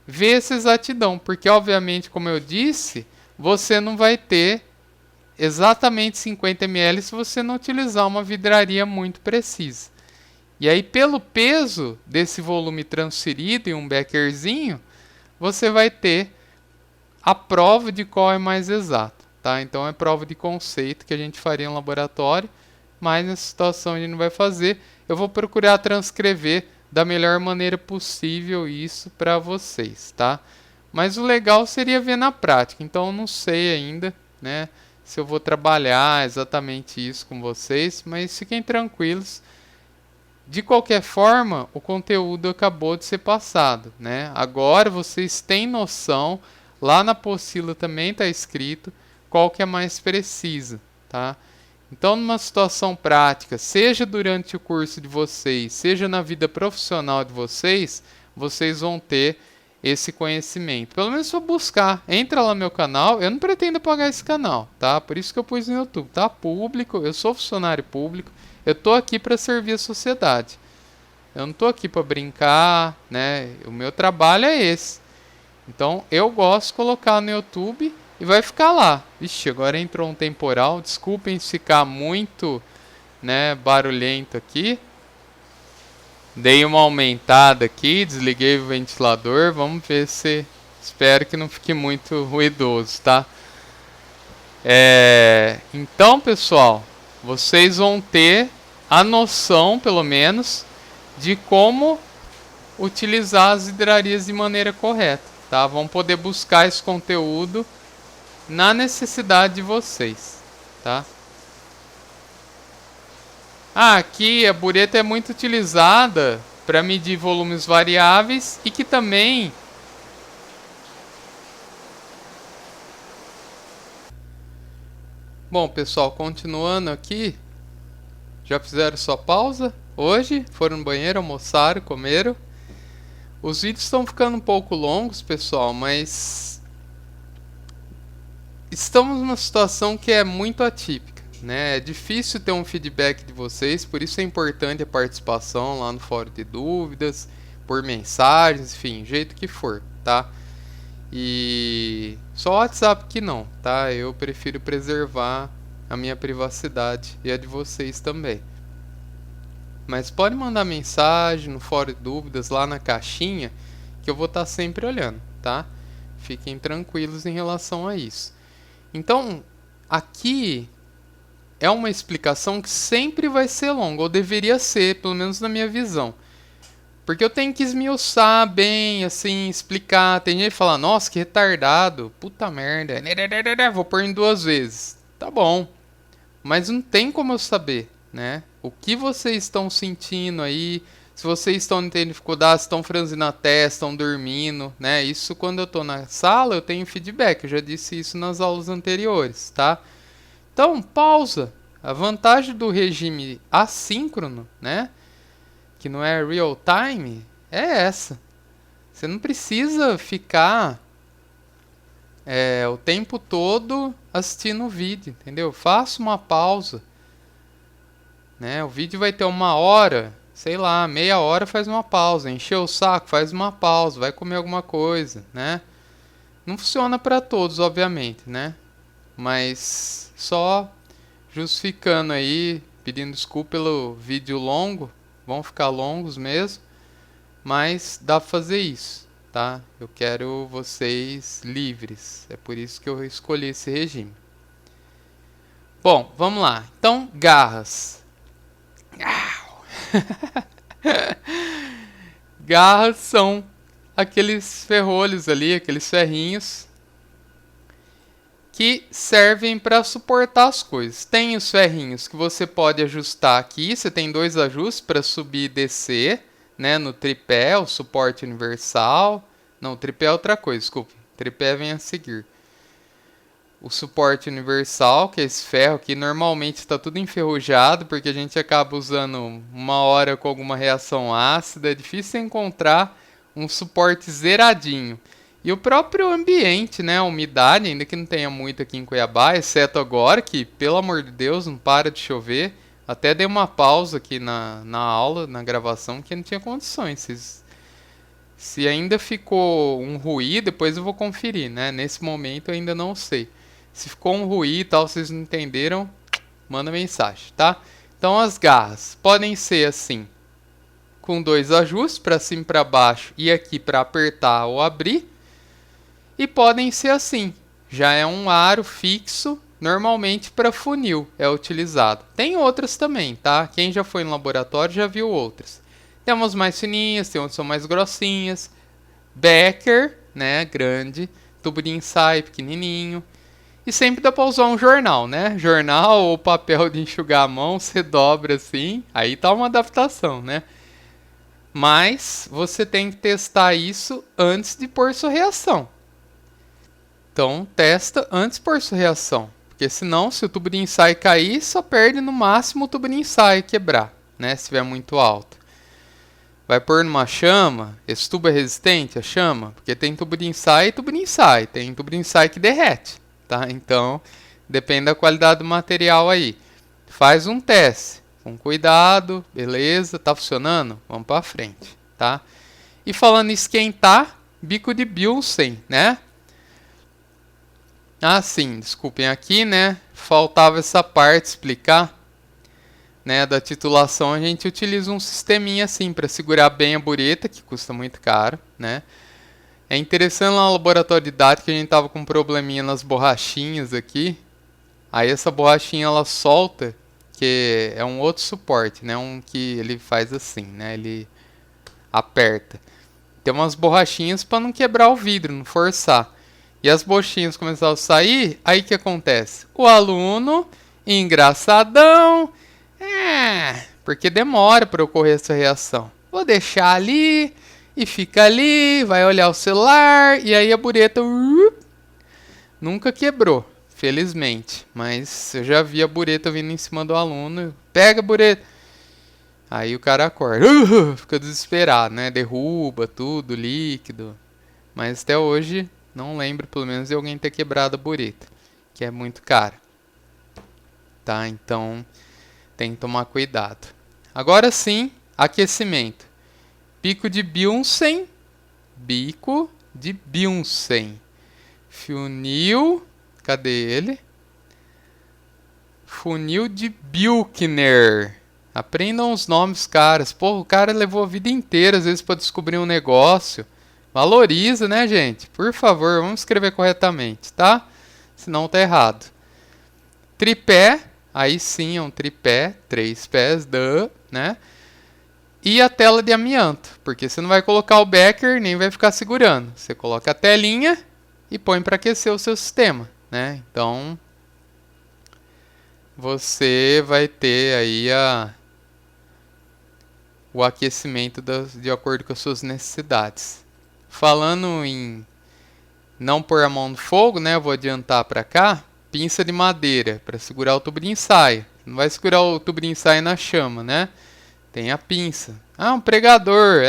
ver essa exatidão, porque obviamente, como eu disse, você não vai ter exatamente 50 ml se você não utilizar uma vidraria muito precisa. E aí, pelo peso desse volume transferido em um beckerzinho, você vai ter a prova de qual é mais exato, tá? Então é prova de conceito que a gente faria no laboratório, mas nessa situação a gente não vai fazer. Eu vou procurar transcrever da melhor maneira possível isso para vocês, tá? Mas o legal seria ver na prática. Então eu não sei ainda, né, se eu vou trabalhar exatamente isso com vocês, mas fiquem tranquilos. De qualquer forma, o conteúdo acabou de ser passado, né? Agora vocês têm noção, lá na apostila também está escrito qual que é mais precisa, tá? Então, numa situação prática, seja durante o curso de vocês, seja na vida profissional de vocês, vocês vão ter esse conhecimento. Pelo menos vou buscar. Entra lá no meu canal. Eu não pretendo pagar esse canal, tá? Por isso que eu pus no YouTube, tá? Público. Eu sou funcionário público. Eu tô aqui para servir a sociedade. Eu não tô aqui para brincar, né? O meu trabalho é esse. Então, eu gosto de colocar no YouTube e vai ficar lá. Vixe, agora entrou um temporal. Desculpem se ficar muito, né, barulhento aqui. Dei uma aumentada aqui, desliguei o ventilador. Vamos ver se... Espero que não fique muito ruidoso, tá? Então, pessoal, vocês vão ter a noção, pelo menos, de como utilizar as vidrarias de maneira correta, tá? Vão poder buscar esse conteúdo na necessidade de vocês, tá? Aqui a bureta é muito utilizada para medir volumes variáveis e que também Bom, pessoal, continuando aqui, já fizeram sua pausa hoje? Foram no banheiro, almoçaram, comeram? Os vídeos estão ficando um pouco longos, pessoal, mas estamos numa situação que é muito atípica, né? É difícil ter um feedback de vocês, por isso é importante a participação lá no fórum de dúvidas, por mensagens, enfim, jeito que for, tá? E só o WhatsApp que não, tá? Eu prefiro preservar a minha privacidade e a de vocês também. Mas pode mandar mensagem no fórum de dúvidas lá na caixinha que eu vou estar sempre olhando, tá? Fiquem tranquilos em relação a isso. Então, aqui é uma explicação que sempre vai ser longa, ou deveria ser, pelo menos na minha visão. Porque eu tenho que esmiuçar bem, assim, explicar. Tem gente que fala, nossa, que retardado, puta merda, vou pôr em 2 vezes. Tá bom, mas não tem como eu saber, né? O que vocês estão sentindo aí, se vocês estão tendo dificuldade, se estão franzindo a testa, estão dormindo, né? Isso quando eu tô na sala eu tenho feedback, eu já disse isso nas aulas anteriores, tá? Então, pausa. A vantagem do regime assíncrono, né? Que não é real time, é essa. Você não precisa ficar o tempo todo assistindo o vídeo, entendeu? Faça uma pausa. Né? O vídeo vai ter 1 hora, sei lá, meia hora faz uma pausa, encheu o saco, faz uma pausa, vai comer alguma coisa, né? Não funciona para todos, obviamente, né? Mas só justificando aí, pedindo desculpa pelo vídeo longo, vão ficar longos mesmo, mas dá pra fazer isso, tá? Eu quero vocês livres, é por isso que eu escolhi esse regime. Bom, vamos lá. Então, garras. Garras são aqueles ferrolhos ali, aqueles ferrinhos que servem para suportar as coisas. Tem os ferrinhos que você pode ajustar aqui, você tem dois ajustes para subir e descer, né, no tripé, o suporte universal. Não, o tripé é outra coisa, desculpe. O tripé vem a seguir. O suporte universal, que é esse ferro aqui, normalmente está tudo enferrujado, porque a gente acaba usando uma hora com alguma reação ácida. É difícil encontrar um suporte zeradinho. E o próprio ambiente, né, a umidade, ainda que não tenha muito aqui em Cuiabá, exceto agora, que, pelo amor de Deus, não para de chover. Até dei uma pausa aqui na aula, na gravação, que não tinha condições. Se ainda ficou um ruído, depois eu vou conferir, né? Nesse momento eu ainda não sei. Se ficou um ruído e tal, vocês não entenderam, manda mensagem, tá? Então as garras podem ser assim, com dois ajustes, para cima e para baixo, e aqui para apertar ou abrir. E podem ser assim, já é um aro fixo, normalmente para funil é utilizado. Tem outras também, tá? Quem já foi no laboratório já viu outras. Tem umas mais fininhas, tem outras que são mais grossinhas. Becker, né, grande. Tubo de ensaio, pequenininho. E sempre dá para usar um jornal, né? Jornal ou papel de enxugar a mão, você dobra assim. Aí tá uma adaptação, né? Mas você tem que testar isso antes de pôr sua reação. Então, testa antes de pôr sua reação. Porque senão, se o tubo de ensaio cair, só perde no máximo o tubo de ensaio quebrar, né? Se estiver muito alto. Vai pôr numa chama, esse tubo é resistente à chama? Porque tem tubo de ensaio e tubo de ensaio. Tem tubo de ensaio que derrete, tá? Então, depende da qualidade do material aí. Faz um teste, com cuidado, beleza, tá funcionando? Vamos para frente, tá? E falando em esquentar, bico de Bunsen, né? Ah, sim, desculpem aqui, né? Faltava essa parte explicar, né? Da titulação a gente utiliza um sisteminha assim para segurar bem a bureta, que custa muito caro, né? É interessante lá no laboratório didático que a gente tava com um probleminha nas borrachinhas aqui. Aí essa borrachinha ela solta, que é um outro suporte, né? Um que ele faz assim, né? Ele aperta. Tem umas borrachinhas para não quebrar o vidro, não forçar. E as bochinhas começaram a sair, aí o que acontece? O aluno, engraçadão, porque demora para ocorrer essa reação. Vou deixar ali, e fica ali, vai olhar o celular, e aí a bureta nunca quebrou, felizmente. Mas eu já vi a bureta vindo em cima do aluno, pega a bureta. Aí o cara acorda, fica desesperado, né? Derruba tudo, líquido. Mas até hoje... não lembro, pelo menos, de alguém ter quebrado a bureta, que é muito cara. Tá? Então, tem que tomar cuidado. Agora sim, aquecimento. Bico de Bunsen. Bico de Bunsen. Funil. Cadê ele? Funil de Buchner. Aprendam os nomes, caras. Pô, o cara levou a vida inteira, às vezes, para descobrir um negócio. Valoriza, né, gente? Por favor, vamos escrever corretamente, tá? Senão tá errado. Tripé, aí sim é um tripé, 3 pés, né? E a tela de amianto, porque você não vai colocar o Becker, nem vai ficar segurando. Você coloca a telinha e põe para aquecer o seu sistema, né? Então, você vai ter aí o aquecimento de acordo com as suas necessidades. Falando em não pôr a mão no fogo, né? Eu vou adiantar para cá. Pinça de madeira para segurar o tubo de ensaio. Não vai segurar o tubo de ensaio na chama, né? Tem a pinça. Ah, um pregador,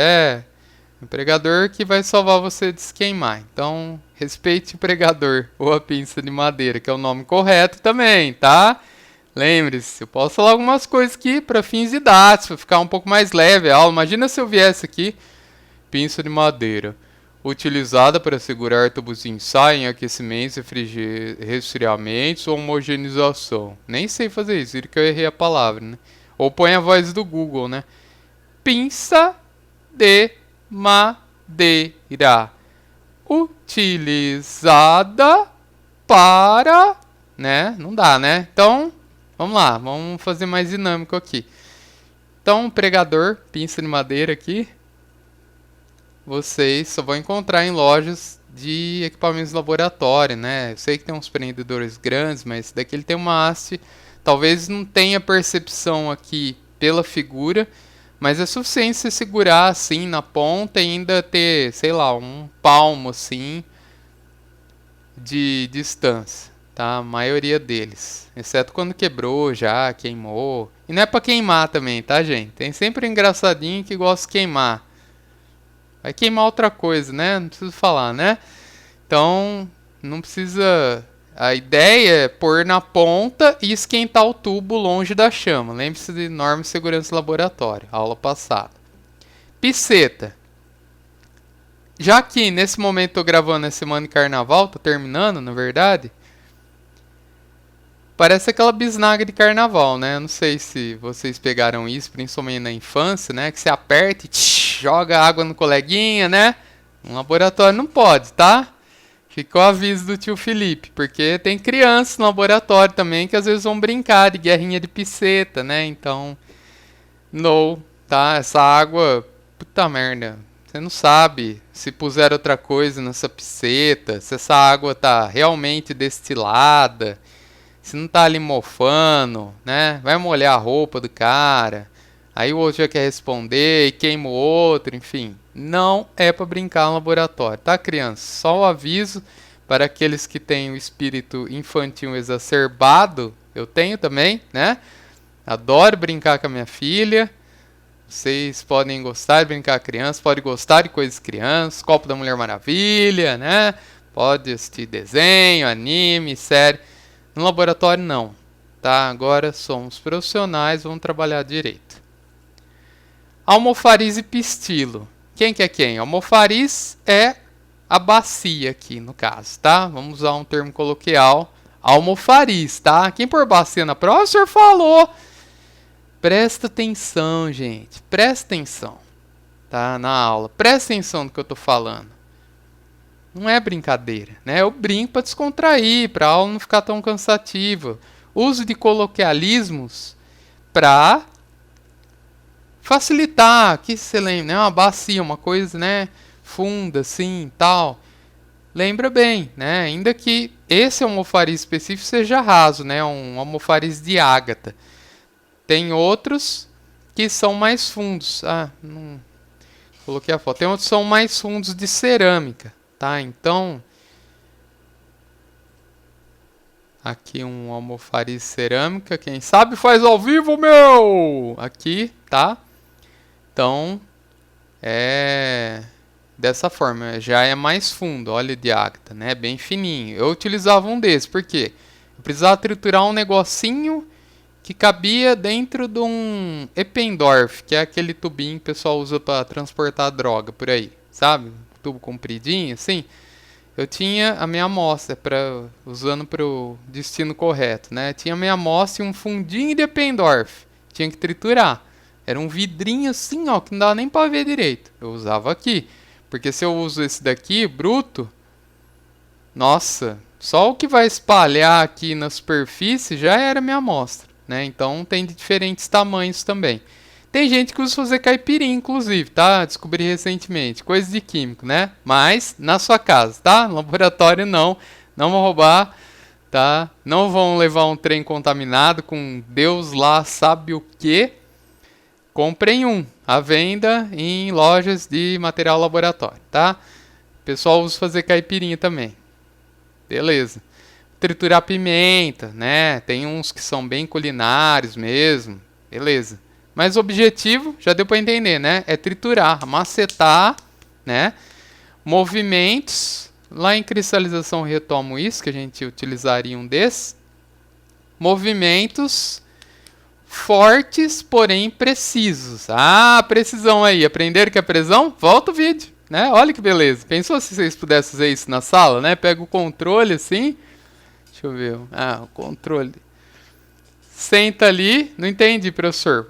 um pregador que vai salvar você de se queimar. Então, respeite o pregador ou a pinça de madeira, que é o nome correto também, tá? Lembre-se, eu posso falar algumas coisas aqui para fins didáticos, para ficar um pouco mais leve a aula. Imagina se eu viesse aqui, pinça de madeira, utilizada para segurar tubos de ensaio em aquecimentos, resfriamentos ou homogeneização. Nem sei fazer isso, que eu errei a palavra, né? Ou põe a voz do Google, né? Pinça de madeira, utilizada para, né? Não dá, né? Então, vamos lá, vamos fazer mais dinâmico aqui. Então, pregador, pinça de madeira aqui, vocês só vão encontrar em lojas de equipamentos de laboratório, né? Eu sei que tem uns prendedores grandes, mas daqui ele tem uma haste, talvez não tenha percepção aqui pela figura, mas é suficiente você segurar assim na ponta e ainda ter, sei lá, um palmo assim de distância, tá? A maioria deles, exceto quando quebrou já, queimou. E não é pra queimar também, tá, gente? Tem sempre um engraçadinho que gosta de queimar. Vai queimar outra coisa, né? Não preciso falar, né? Então, não precisa... A ideia é pôr na ponta e esquentar o tubo longe da chama. Lembre-se de norma de segurança laboratório, aula passada. Piceta. Já que nesse momento estou gravando a semana de carnaval, tô terminando, na verdade. Parece aquela bisnaga de carnaval, né? Eu não sei se vocês pegaram isso, principalmente na infância, né? Que você aperta e joga água no coleguinha, né? No laboratório não pode, tá? Fica o aviso do tio Felipe, porque tem crianças no laboratório também que às vezes vão brincar de guerrinha de piceta, né? Então, não, tá? Essa água, puta merda, você não sabe se puser outra coisa nessa piceta, se essa água tá realmente destilada, se não tá ali mofando, né? Vai molhar a roupa do cara, aí o outro já quer responder e queima o outro, enfim. Não é para brincar no laboratório, tá, criança? Só o aviso para aqueles que têm o espírito infantil exacerbado. Eu tenho também, né? Adoro brincar com a minha filha. Vocês podem gostar de brincar com criança, podem gostar de coisas crianças, Copo da Mulher Maravilha, né? Pode assistir desenho, anime, série. No laboratório não, tá? Agora somos profissionais, vamos trabalhar direito. Almofariz e pistilo. Quem que é quem? Almofariz é a bacia aqui, no caso, tá? Vamos usar um termo coloquial. Almofariz, tá? Quem por bacia na prova, o senhor falou. Presta atenção, gente. Presta atenção, tá? Na aula. Presta atenção no que eu tô falando. Não é brincadeira, né? Eu brinco para descontrair, para a aula não ficar tão cansativa. Uso de coloquialismos para facilitar, aqui você lembra, né? Uma bacia, uma coisa, né? Funda, assim, tal. Lembra bem, né? Ainda que esse almofariz específico seja raso, né? Um almofariz de ágata. Tem outros que são mais fundos. Ah, não coloquei a foto. Tem outros que são mais fundos de cerâmica, tá? Então, aqui um almofariz cerâmica. Quem sabe faz ao vivo, meu! Aqui, tá? Então, é dessa forma, já é mais fundo, óleo de ágata, né? Bem fininho. Eu utilizava um desses, por quê? Eu precisava triturar um negocinho que cabia dentro de um Eppendorf, que é aquele tubinho que o pessoal usa para transportar droga por aí, sabe? Tubo compridinho, assim. Eu tinha a minha amostra, usando para o destino correto, né? Tinha a minha amostra e um fundinho de Eppendorf. Tinha que triturar. Era um vidrinho assim, ó, que não dava nem para ver direito. Eu usava aqui. Porque se eu uso esse daqui, bruto, nossa, só o que vai espalhar aqui na superfície já era minha amostra, né? Então tem de diferentes tamanhos também. Tem gente que usa fazer caipirinha, inclusive, tá? Descobri recentemente, coisa de químico, né? Mas na sua casa, tá? No laboratório não vão roubar, tá? Não vão levar um trem contaminado com Deus lá sabe o que. Comprem um, à venda em lojas de material laboratório, tá? O pessoal usa fazer caipirinha também. Beleza. Triturar pimenta, né? Tem uns que são bem culinários mesmo. Beleza. Mas o objetivo, já deu para entender, né? É triturar, macetar, né? Movimentos. Lá em cristalização eu retomo isso, que a gente utilizaria um desses. movimentos fortes, porém precisos. Ah, precisão aí. Aprenderam que é precisão? Volta o vídeo, né? Olha que beleza. Pensou se vocês pudessem fazer isso na sala, né? Pega o controle assim. Deixa eu ver. Ah, o controle. Senta ali. Não entendi, professor.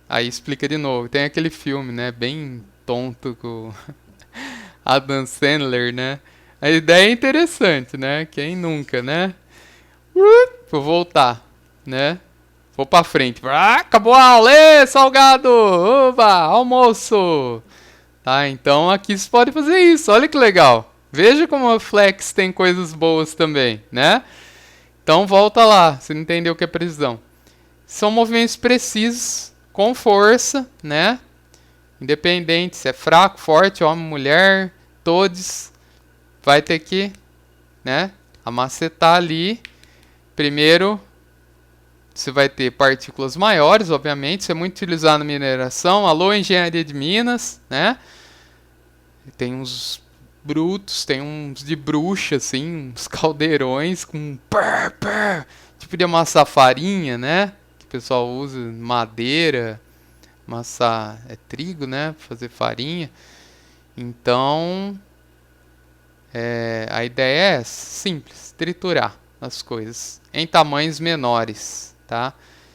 Aí explica de novo. Tem aquele filme, né? Bem tonto com Adam Sandler, né? A ideia é interessante, né? Quem nunca, né? Vou voltar, né? Vou pra frente. Ah, acabou a aula! Ê, salgado! Oba! Almoço! Tá, então aqui você pode fazer isso. Olha que legal. Veja como a Flex tem coisas boas também, né? Então volta lá. Você não entendeu o que é precisão. São movimentos precisos, com força, né? Independente se é fraco, forte, homem, mulher, todos. Vai ter que, né? Amacetar ali. Primeiro, você vai ter partículas maiores, obviamente. Isso é muito utilizado na mineração. Alô, engenharia de Minas, né? Tem uns brutos, tem uns de bruxa, assim, uns caldeirões com tipo de amassar farinha, né? Que o pessoal usa madeira, amassar trigo, né? Fazer farinha. Então, a ideia é simples, triturar as coisas em tamanhos menores, tá?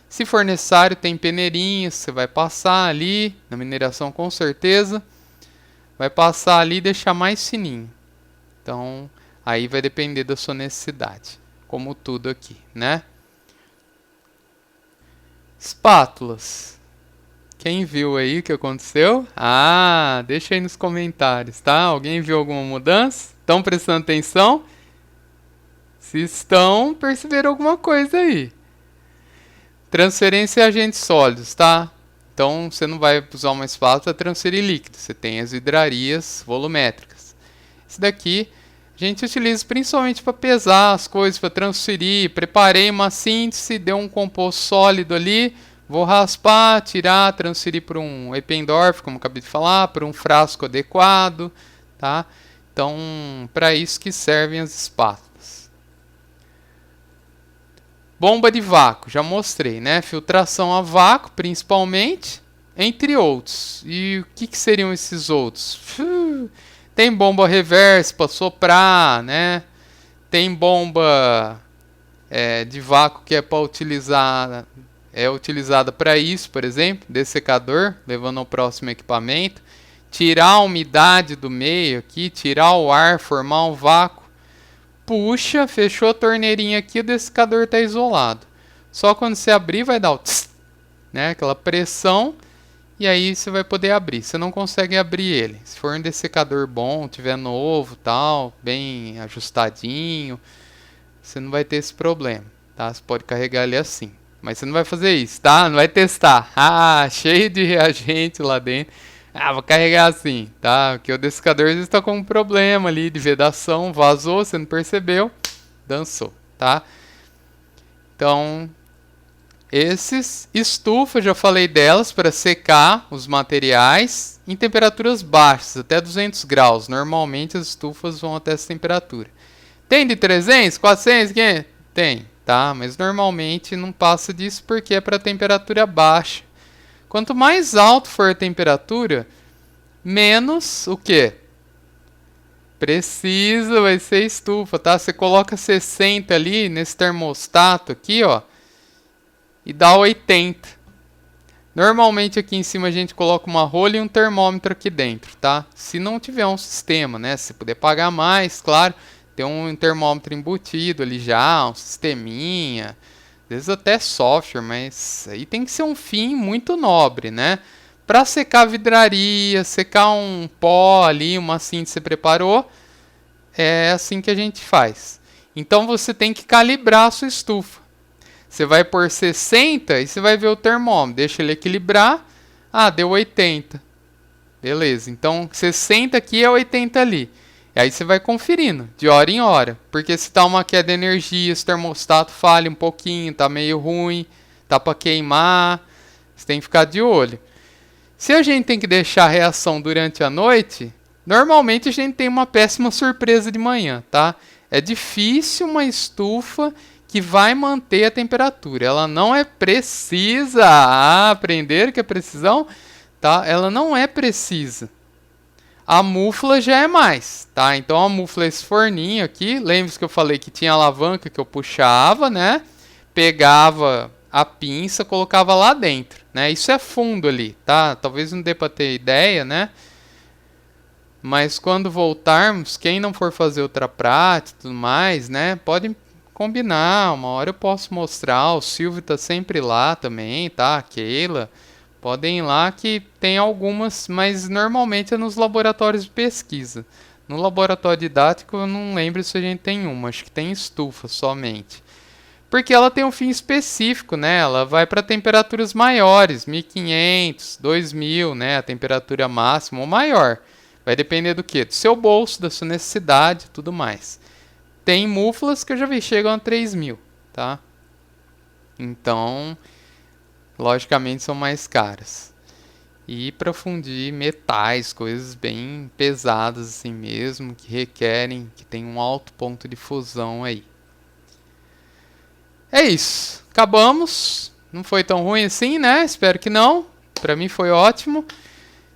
Se for necessário, tem peneirinhas, você vai passar ali, na mineração com certeza, vai passar ali e deixar mais fininho. Então, aí vai depender da sua necessidade, como tudo aqui, né? Espátulas. Quem viu aí o que aconteceu? Ah, deixa aí nos comentários, tá? Alguém viu alguma mudança? Estão prestando atenção? Se estão, perceberam alguma coisa aí. Transferência de agentes sólidos, tá? Então, você não vai usar uma espátula para transferir líquido. Você tem as vidrarias volumétricas. Esse daqui a gente utiliza principalmente para pesar as coisas, para transferir. Preparei uma síntese, deu um composto sólido ali. Vou raspar, tirar, transferir para um Eppendorf, como acabei de falar, para um frasco adequado, tá? Então, para isso que servem as espátulas. Bomba de vácuo, já mostrei, né? Filtração a vácuo, principalmente, entre outros. E o que seriam esses outros? Tem bomba reversa para soprar, né? Tem bomba de vácuo que é para utilizar, utilizada para isso, por exemplo, dessecador, levando ao próximo equipamento. Tirar a umidade do meio aqui, tirar o ar, formar um vácuo. Puxa, fechou a torneirinha aqui, o dessecador está isolado. Só quando você abrir vai dar o tss, né, aquela pressão, e aí você vai poder abrir. Você não consegue abrir ele. Se for um dessecador bom, tiver novo, tal, bem ajustadinho, você não vai ter esse problema, tá? Você pode carregar ele assim. Mas você não vai fazer isso, tá? Não vai testar. Ah, cheio de reagente lá dentro. Ah, vou carregar assim, tá? Porque o dessecador às vezes está com um problema ali de vedação, vazou, você não percebeu, dançou, tá? Então, esses estufas, já falei delas, para secar os materiais em temperaturas baixas, até 200 graus. Normalmente as estufas vão até essa temperatura. Tem de 300, 400, 500? Tem, tá? Mas normalmente não passa disso porque é para temperatura baixa. Quanto mais alto for a temperatura, menos o quê? Precisa, vai ser estufa, tá? Você coloca 60 ali nesse termostato aqui, ó, e dá 80. Normalmente aqui em cima a gente coloca uma rolha e um termômetro aqui dentro, tá? Se não tiver um sistema, né? Se puder pagar mais, claro, tem um termômetro embutido ali já, um sisteminha. Às vezes até software, mas aí tem que ser um fim muito nobre, né? Para secar vidraria, secar um pó ali, uma síntese que você preparou, é assim que a gente faz. Então você tem que calibrar a sua estufa. Você vai por 60 e você vai ver o termômetro, deixa ele equilibrar. Ah, deu 80. Beleza, então 60 aqui é 80 ali. E aí você vai conferindo, de hora em hora. Porque se tá uma queda de energia, se o termostato falha um pouquinho, tá meio ruim, tá para queimar, você tem que ficar de olho. Se a gente tem que deixar a reação durante a noite, normalmente a gente tem uma péssima surpresa de manhã, tá? É difícil uma estufa que vai manter a temperatura. Ela não é precisa. Aprender que é precisão, tá? Ela não é precisa. A mufla já é mais, tá? Então a mufla é esse forninho aqui. Lembre-se que eu falei que tinha alavanca que eu puxava, né? Pegava a pinça, colocava lá dentro, né? Isso é fundo ali, tá? Talvez não dê para ter ideia, né? Mas quando voltarmos, quem não for fazer outra prática e tudo mais, né? Pode combinar, uma hora eu posso mostrar. O Silvio tá sempre lá também, tá? A Keila. Podem ir lá que tem algumas, mas normalmente é nos laboratórios de pesquisa. No laboratório didático eu não lembro se a gente tem uma, acho que tem estufa somente. Porque ela tem um fim específico, né? Ela vai para temperaturas maiores, 1500, 2000, né? A temperatura máxima ou maior. Vai depender do quê? Do seu bolso, da sua necessidade e tudo mais. Tem muflas que eu já vi chegam a 3000, tá? Então, logicamente são mais caras. E para fundir metais, coisas bem pesadas assim mesmo, que requerem, que tem um alto ponto de fusão aí. É isso. Acabamos. Não foi tão ruim assim, né? Espero que não. Para mim foi ótimo.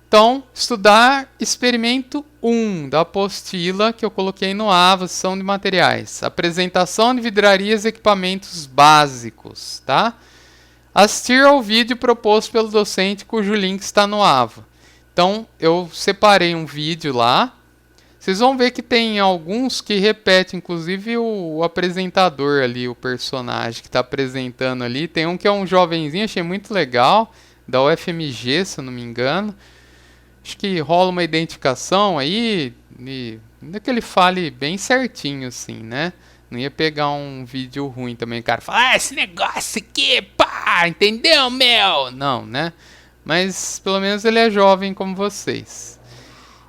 Então, estudar experimento 1 da apostila que eu coloquei no AVA, sessão de materiais. Apresentação de vidrarias e equipamentos básicos, tá? Assistir ao vídeo proposto pelo docente, cujo link está no AVA. Então, eu separei um vídeo lá. Vocês vão ver que tem alguns que repetem, inclusive o apresentador ali, o personagem que está apresentando ali. Tem um que é um jovenzinho, achei muito legal, da UFMG, se eu não me engano. Acho que rola uma identificação aí, ainda que ele fale bem certinho, assim, né? Não ia pegar um vídeo ruim também, o cara fala, ah, esse negócio aqui, pá, entendeu, meu? Não, né? Mas pelo menos ele é jovem como vocês.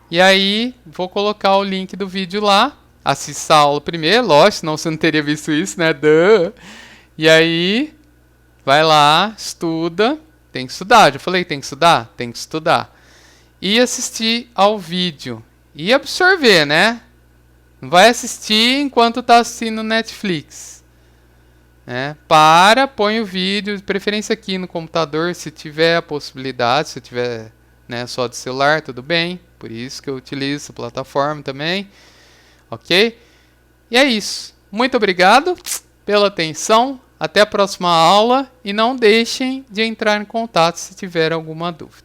E aí, vou colocar o link do vídeo lá. Assista a aula primeiro, lógico, senão você não teria visto isso, né? Duh. E aí, vai lá, estuda. Tem que estudar, já falei que tem que estudar? Tem que estudar. E assistir ao vídeo. E absorver, né? Não vai assistir enquanto está assistindo Netflix. Né? Põe o vídeo, de preferência aqui no computador, se tiver a possibilidade, se tiver, né, só de celular, tudo bem. Por isso que eu utilizo a plataforma também. Ok? E é isso. Muito obrigado pela atenção. Até a próxima aula. E não deixem de entrar em contato se tiver alguma dúvida.